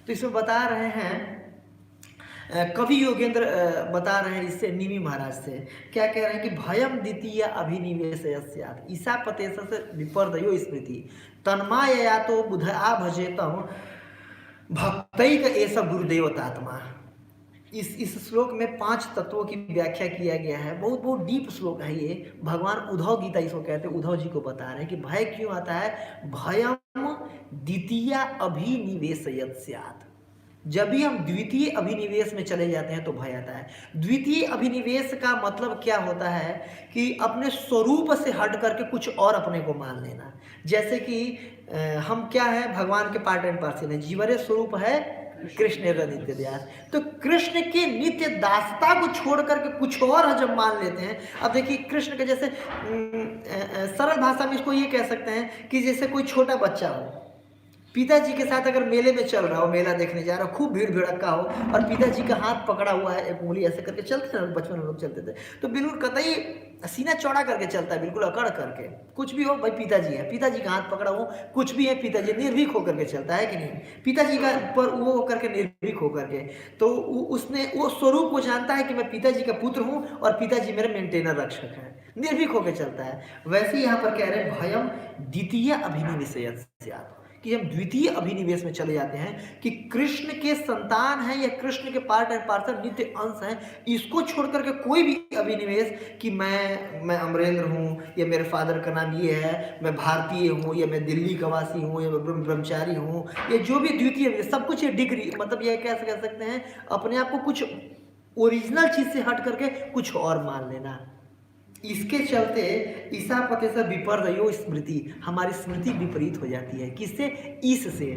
तो इसमें बता रहे हैं कवि योगेंद्र बता रहे हैं इससे निमि महाराज से, क्या कह रहे हैं कि भयम द्वितीय अभिनिवेशयस्यात् ईसा पतेश से विपर्दयो स्मृति तन्मायया तो बुधआ भजेतम भक्तैक एष गुरुदेवतात्मा। इस श्लोक में 5 तत्वों की व्याख्या किया गया है। बहुत बहुत डीप श्लोक है ये। भगवान उद्धव गीता इसको कहते हैं, उद्धव जी को बता रहे हैं कि भय क्यों आता है। भयम द्वितीय अभिनिवेशयत् स्यात्, जब भी हम द्वितीय अभिनिवेश में चले जाते हैं तो भय आता है। द्वितीय अभिनिवेश का मतलब क्या होता है कि अपने स्वरूप से हट करके कुछ और अपने को मान लेना। जैसे कि हम क्या है, भगवान के पार्ट एंड पार्सल है, जीवरे स्वरूप है कृष्ण नित्य दास। तो कृष्ण के नित्य दासता को छोड़ करके कुछ और जब मान लेते हैं, अब देखिए कृष्ण के जैसे सरल भाषा में इसको ये कह सकते हैं कि जैसे कोई छोटा बच्चा हो, पिताजी के साथ अगर मेले में चल रहा हो, मेला देखने जा रहा हो, खूब भीड़ भड़का हो और पिताजी का हाथ पकड़ा हुआ है, एक उंगली ऐसे करके चलते हैं, बचपन में लोग चलते थे, तो बिल्कुल कतई सीना चौड़ा करके चलता है, बिल्कुल अकड़ करके। कुछ भी हो भाई पिताजी है, पिताजी का हाथ पकड़ा हो, कुछ भी है पिताजी, निर्भीक होकर के चलता है कि नहीं? पिताजी का पर वो होकर के निर्भीक होकर के, तो उसने वो स्वरूप को जानता है कि मैं पिताजी का पुत्र हूँ और पिताजी मेरे मेंटेनर रक्षक हैं, निर्भीक होकर चलता है। वैसे यहाँ पर कह रहे हैं भयम द्वितीय अभिनिवेशयत्, कि हम द्वितीय अभिनिवेश में चले जाते हैं कि कृष्ण के संतान हैं या कृष्ण के पार्ट एंड पार्सल नित्य अंश हैं, इसको छोड़ करके कोई भी अभिनिवेश कि मैं अमरेंद्र हूँ या मेरे फादर का नाम ये है, मैं भारतीय हूँ या मैं दिल्ली का वासी हूँ या मैं ब्रह्मचारी हूँ, ये जो भी द्वितीय सब कुछ ये डिग्री, मतलब ये कैसे कह सकते हैं, अपने आप को कुछ ओरिजिनल चीज़ से हट करके कुछ और मान लेना। इसके चलते ईसा पते से विपर्दयो स्मृति, हमारी स्मृति विपरीत हो जाती है। किससे? ईश से,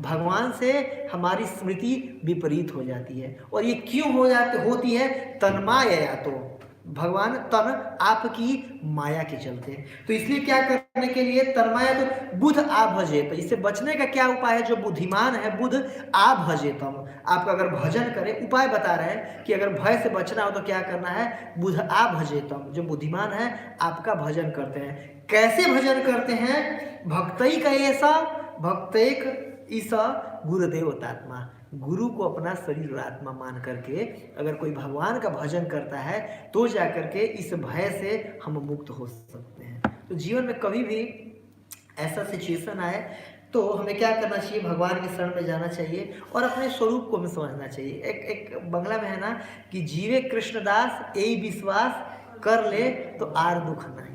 भगवान से हमारी स्मृति विपरीत हो जाती है। और ये क्यों होती है? तन्माया, तो भगवान तन आपकी माया के चलते। तो इसलिए क्या करने के लिए तन्माया, तो बुध आ भजे, तो इससे बचने का क्या उपाय है? जो बुद्धिमान है बुध आ भजेतम, आपका अगर भजन करें, उपाय बता रहे हैं कि अगर भय से बचना हो तो क्या करना है? बुध आ भजेतम, जो बुद्धिमान है आपका भजन करते हैं। कैसे भजन करते हैं? भक्तई का ऐसा, भक्तैक ईसा गुरुदेवतात्मा, गुरु को अपना शरीर और आत्मा मान करके अगर कोई भगवान का भजन करता है तो जा करके इस भय से हम मुक्त हो सकते हैं। तो जीवन में कभी भी ऐसा सिचुएशन आए तो हमें क्या करना चाहिए? भगवान के शरण में जाना चाहिए और अपने स्वरूप को हमें समझना चाहिए। एक बंगला में है ना कि जीवे कृष्णदास यही विश्वास कर ले तो आर दुख नहीं।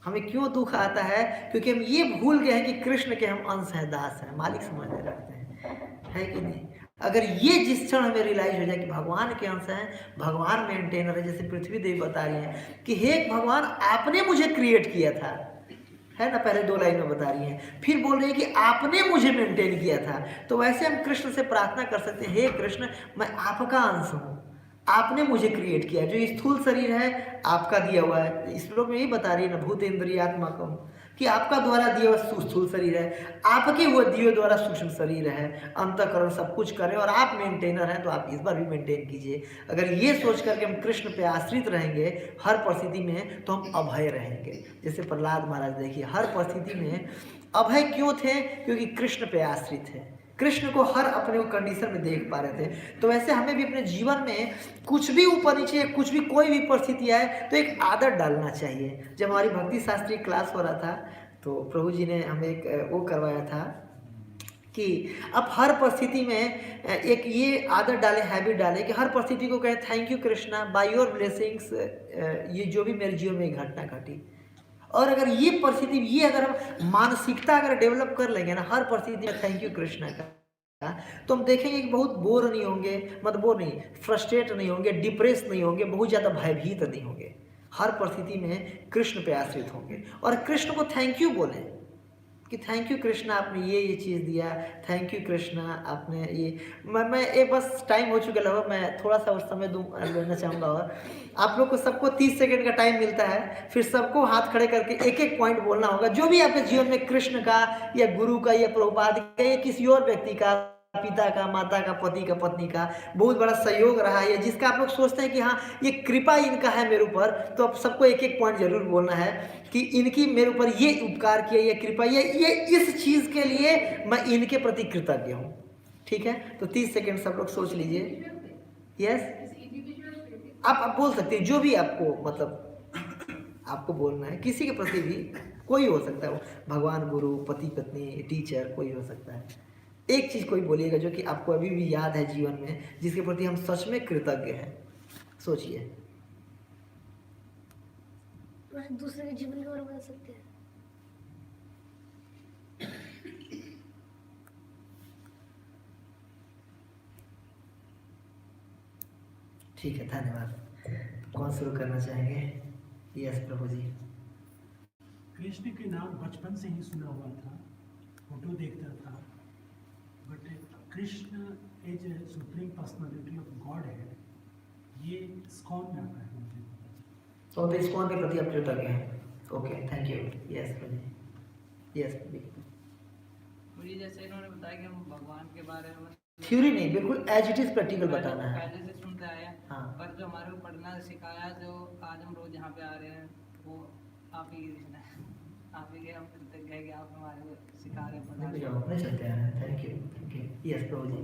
हमें क्यों दुख आता है? क्योंकि हम ये भूल गए हैं कि कृष्ण के हम अंश हैं, दास हैं, मालिक समझने लगते हैं, है कि नहीं? अगर ये जिस क्षण हमें रियलाइज हो जाए कि भगवान के अंश हैं, भगवान मेंटेनर है, जैसे पृथ्वी देवी बता रही हैं कि हे भगवान आपने मुझे क्रिएट किया था, है ना, पहले 2 लाइन में बता रही हैं, फिर बोल रही है कि आपने मुझे मेंटेन किया था। तो वैसे हम कृष्ण से प्रार्थना कर सकते हैं, हे कृष्ण मैं आपका अंश हूँ, आपने मुझे क्रिएट किया, जो स्थूल शरीर है आपका दिया हुआ है। इस लोग में यही बता रही है ना, भूत इंद्रियात्मकम, कि आपका द्वारा दिया हुआ स्थूल शरीर है, आपके वो दिए द्वारा सूक्ष्म शरीर है, अंतःकरण सब कुछ करें और आप मेंटेनर हैं, तो आप इस बार भी मेंटेन कीजिए। अगर ये सोच करके हम कृष्ण पे आश्रित रहेंगे हर परिस्थिति में तो हम अभय रहेंगे। जैसे प्रहलाद महाराज देखिए, हर परिस्थिति में अभय क्यों थे? क्योंकि कृष्ण पे आश्रित है, कृष्ण को हर अपने कंडीशन में देख पा रहे थे। तो वैसे हमें भी अपने जीवन में कुछ भी ऊपर नीचे, कुछ भी कोई भी परिस्थिति आए तो एक आदत डालना चाहिए। जब हमारी भक्ति शास्त्री क्लास हो रहा था तो प्रभु जी ने हमें एक वो करवाया था कि आप हर परिस्थिति में एक ये आदत डालें, हैबिट डालें कि हर परिस्थिति को कहें thank you Krishna, by your blessings ये जो भी मेरे जीवन में एक घटना घटी। और अगर ये परिस्थिति, ये अगर हम मानसिकता अगर डेवलप कर लेंगे ना हर परिस्थिति में थैंक यू कृष्णा का, तो हम देखेंगे कि बहुत बोर नहीं होंगे, मतलब बोर नहीं, फ्रस्ट्रेट नहीं होंगे, डिप्रेस नहीं होंगे, बहुत ज़्यादा भयभीत नहीं होंगे। हर परिस्थिति में कृष्ण पे आश्रित होंगे और कृष्ण को थैंक यू बोलें कि थैंक यू कृष्णा, आपने ये चीज़ दिया, थैंक यू कृष्णा आपने ये। मैं एक बस टाइम हो चुका लगभग, मैं थोड़ा सा उस समय लेना चाहूँगा। और आप लोग को सबको 30 सेकंड का टाइम मिलता है, फिर सबको हाथ खड़े करके एक एक पॉइंट बोलना होगा जो भी आपके जीवन में कृष्ण का या गुरु का या प्रभुपाद का या किसी और व्यक्ति का, पिता का, माता का, पति का, पत्नी का बहुत बड़ा सहयोग रहा है, जिसका आप लोग सोचते हैं कि हाँ ये कृपा इनका है मेरे ऊपर, तो आप सबको एक एक पॉइंट जरूर बोलना है कि इनकी मेरे ऊपर ये उपकार किया, ये कृपा, ये इस चीज़ के लिए मैं इनके प्रति कृतज्ञ हूँ। ठीक है, तो 30 सेकंड सब लोग सोच लीजिए। यस, आप बोल सकते हैं जो भी आपको मतलब आपको बोलना है, किसी के प्रति भी, कोई हो सकता है, भगवान, गुरु, पति पत्नी, टीचर, कोई हो सकता है। एक चीज़ कोई बोलिएगा जो कि आपको अभी भी याद है जीवन में, जिसके प्रति हम सच में कृतज्ञ हैं। सोचिए। दूसरे के जीवन के बारे में बता सकते हैं। ठीक है, धन्यवाद। कौन शुरू करना चाहेंगे? यस प्रभु जी। कृष्ण के नाम बचपन से ही सुना हुआ था, फोटो देखता था, but Krishna as a supreme personality of God है, ये इस्कॉन में आता है मुझे। तो इस्कॉन के प्रति आप कृतज्ञ हैं। Okay, thank you. यस प्रभु जी। यस मुझे जैसे इन्होंने बताया कि हम भगवान के बारे में थ्योरी नहीं, बिल्कुल एज इट इज प्रैक्टिकल बताना है। पहले से सुनते आए हैं, हाँ। पर जो हमारे को पढ़ना सिखाया, जो आज हम रोज यहाँ पे आ रहे हैं, वो आप ही कृष्ण है। आप ही के हम कृतज्ञ हैं कि आप हमारे को सिखा रहे हैं, पढ़ा रहे हैं। अपने चलते हैं। Thank you, thank you. Yes प्रभु जी।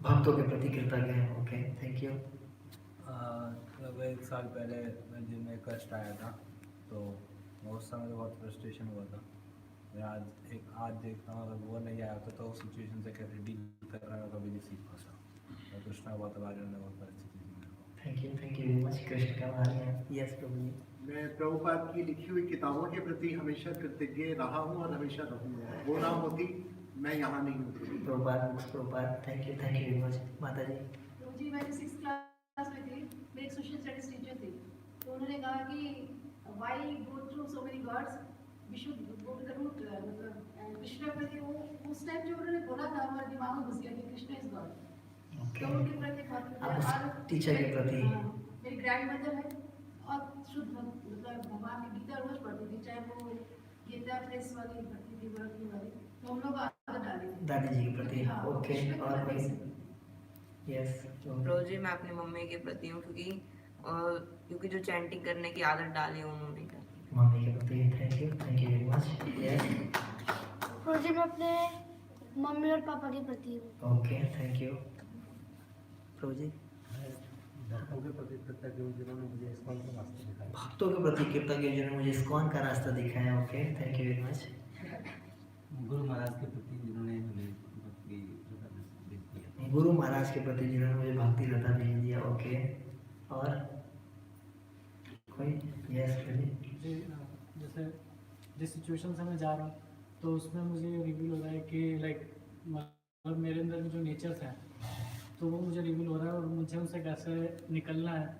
भक्तों के प्रति कृतज्ञ हैं। Okay, thank you. मतलब 1 साल पहले मैं जिम में कष्ट आया था, तो उस समय तो बहुत फ्रस्ट्रेशन हुआ था। मैं आज देखता हूँ अगर वो नहीं आया तो उस सिचुएशन से कैसे डील करना है कभी नहीं सीख पाता। तो कृष्णा बहुत आभारी हूँ, बहुत परिस्थिति में। Thank you very much. Krishna का आभारी हैं। यस प्रभु जी। मैं प्रभुपाद की लिखी हुई किताबों के प्रति हमेशा कृतज्ञ रहा हूँ और हमेशा रहूँगा। वो ना होती मैं यहाँ नहीं होती। Prabhupada thank you very much. माता जी। जी, मैं 6th क्लास में थी, मेरे एक सोशल स्टडीज टीचर थे, तो उन्होंने कहा कि why go through so many gods, we should go to the root. मतलब कृष्ण प्रति वो उस टाइम जो उन्होंने बोला था हमारे दिमाग में घुस गया कि कृष्ण इज गॉड। तो उनके प्रति बहुत टीचर के प्रति मेरी ग्रैंड मदर है और शुद्ध मतलब भगवान की गीता रोज पढ़ती थी, चाहे वो गीता प्रेस वाली पढ़ती थी, वर्तनी वाली, तो हम लोग आदत डाली थी दादी जी के प्रति। ओके, और कोई? यस प्रभु जी, मैं अपनी मम्मी के प्रति हूँ, क्योंकि जो चैंटिंग करने की आदत डाली है उन्होंने। मम्मी के प्रति thank you very much. Yes प्रभु जी, मैं अपने मम्मी और पापा के प्रति हूँ। Okay, thank you. Prabhu ji. भक्तों के प्रति कृतज्ञ हूँ जिन्होंने मुझे इस्कॉन का रास्ता दिखाया। भक्तों के प्रति कृतज्ञ जिन्होंने मुझे इस्कॉन का रास्ता दिखाया। Okay, thank you very much. Guru Maharaj के प्रति जिन्होंने मुझे भक्ति दिया। गुरु महाराज के प्रति जिन्होंने मुझे भक्ति लता भेज दिया। ओके, और कोई? यस जी, जैसे जिस सिचुएशन से मैं जा रहा हूँ तो उसमें मुझे रिवील हो रहा है कि लाइक मतलब मेरे अंदर जो नेचर्स हैं तो वो मुझे रिवील हो रहा है और मुझे उनसे कैसे निकलना है,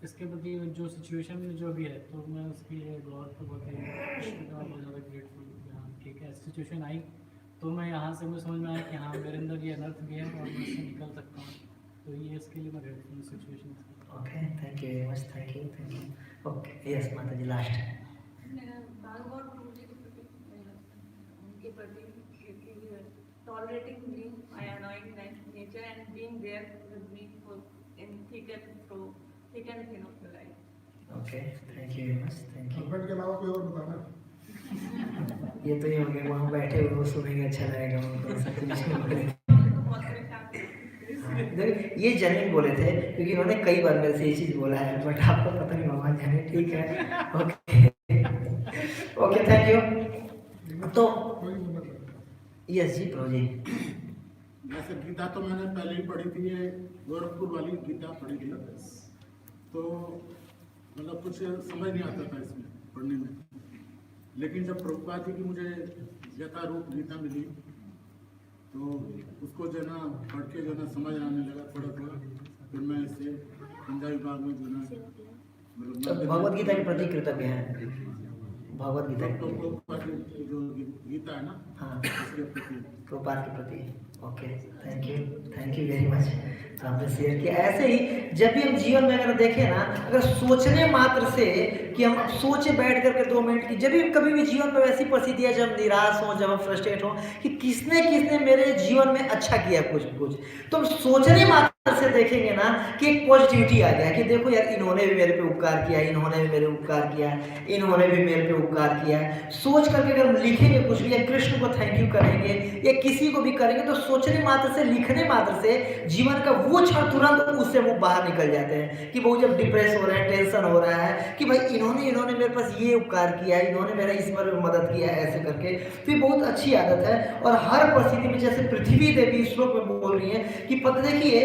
इसके प्रति जो सिचुएशन जो भी है, तो मैं उसके लिए गॉड को बहुत ज़्यादा ग्रेटफुल। हाँ ठीक है, सिचुएशन आई तो मैं यहाँ से मुझे समझ में आया कि हाँ मेरे अंदर ये अनर्थ भी है और मैं इससे निकल सकता हूँ, तो ये इसके लिए मैं grateful situation. Okay, thank you very much. Thank you. Okay, yes माता जी, लास्ट। उनके प्रति tolerating me, my annoying nature, and being there with me for in thick and thin of the life. Okay, thank you very much. Thank you. Husband के अलावा कोई और बताना। ये तो ये हो गया, वहाँ बैठे हुए वो सुनेंगे, अच्छा लगेगा उनको। ये जेन्युइन बोले थे क्योंकि उन्होंने कई बार मेरे से ये चीज़ बोला है, बट आपको पता नहीं भगवान जाने। ठीक है, ओके ओके, थैंक यू। तो यस जी प्रभु जी। वैसे गीता तो मैंने पहले ही पढ़ी थी, ये गोरखपुर वाली गीता पढ़ी थी, तो मतलब कुछ समझ नहीं आता था इसमें पढ़ने में। लेकिन जब प्रभुपाद जी की मुझे यथारूप गीता मिली तो उसको जो ना पढ़ के जो ना समझ आने लगा थोड़ा थोड़ा, फिर मैं इसे पंजाबी विभाग में जो ना तो भगवत गीता के प्रति कृतज्ञ हैं। भगवत गीता तो प्रभुपाद की जो गीता है ना, हाँ उसके प्रति प्रभुपाद के प्रति। Okay, thank you very much. तो आपने शेयर किया। ऐसे ही जब भी हम जीवन में अगर देखें ना, अगर सोचने मात्र से कि हम सोचे बैठ करके 2 मिनट की, जब भी कभी भी जीवन में वैसी परिस्थितियाँ जब निराश हो, जब हम फ्रस्ट्रेट हो कि किसने मेरे जीवन में अच्छा किया कुछ, तो हम सोचने मात्र से देखेंगे ना कि एक पॉजिटिविटी आ गया कि देखो यार इन्होंने भी मेरे पे उपकार किया, इन्होंने भी मेरे उपकार किया, इन्होंने भी मेरे पे उपकार किया। सोच करके अगर हम लिखेंगे कुछ भी, या कृष्ण को थैंक यू करेंगे या किसी को भी करेंगे, तो सोचने मात्र से, लिखने मात्र से जीवन का वो क्षण तुरंत उससे वो बाहर निकल जाते हैं कि वो जब डिप्रेस हो रहा है, टेंशन हो रहा है कि भाई इन्होंने मेरे पास ये उपकार किया, इन्होंने मेरा इस बार मदद किया, ऐसे करके। तो ये बहुत अच्छी आदत है। और हर परिस्थिति में, जैसे पृथ्वी देवी श्लोक में बोल रही है कि देखिए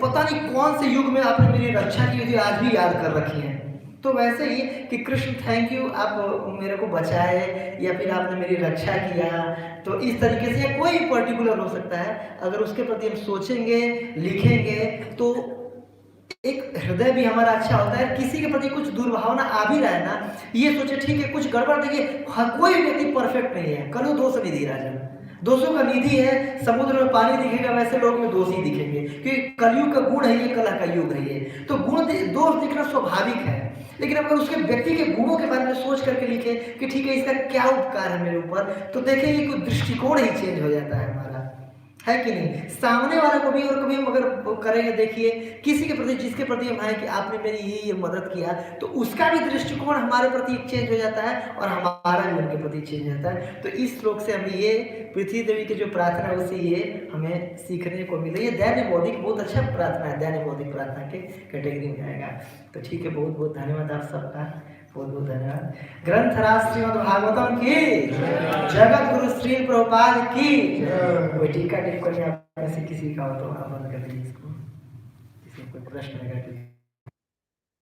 पता नहीं कौन से युग में आपने मेरी रक्षा की थी, आज भी याद कर रखी है। तो वैसे ही कि कृष्ण थैंक यू, आप मेरे को बचाए या फिर आपने मेरी रक्षा किया। तो इस तरीके से कोई पर्टिकुलर हो सकता है, अगर उसके प्रति हम सोचेंगे, लिखेंगे, तो एक हृदय भी हमारा अच्छा होता है। किसी के प्रति कुछ दुर्भावना आ भी रहा है ना, ये सोचे ठीक है कुछ गड़बड़, देखिए कोई व्यक्ति परफेक्ट नहीं है, कलु दोष निधि राजन, दोषों का निधि है। समुद्र में पानी दिखेगा वैसे लोग में दोष ही दिखेंगे, क्योंकि कलयुग का गुण है ये, कला का युग है ये। तो गुण दोष दिखना स्वाभाविक है, लेकिन अगर उसके व्यक्ति के गुणों के बारे में सोच करके लिखे कि ठीक है इसका क्या उपकार है मेरे ऊपर, तो देखिए ये कोई दृष्टिकोण ही चेंज हो जाता है हमारा, है कि नहीं। सामने वाला को भी, और कभी हम अगर करेंगे, देखिए किसी के प्रति, जिसके प्रति हम आए कि आपने मेरी ये मदद किया, तो उसका भी दृष्टिकोण हमारे प्रति चेंज हो जाता है और हमारा भी उनके प्रति चेंज हो जाता है। तो इस श्लोक से हमें ये पृथ्वी देवी की जो प्रार्थना है उससे ये हमें सीखने को मिले। ये दैन्य बौद्धिक बहुत अच्छा प्रार्थना है, दैन्य बौद्धिक प्रार्थना के कैटेगरी में आएगा। तो ठीक है, बहुत बहुत धन्यवाद आप सबका, बहुत बहुत धन्यवाद। ग्रंथराज श्रीमद् भागवतम की, जगत गुरु श्री प्रभुपाद की। कोई टीका टिप्पणी आप में से किसी का हो तो आप बंद कर दीजिए इसको, किसी कोई प्रश्न रहेगा।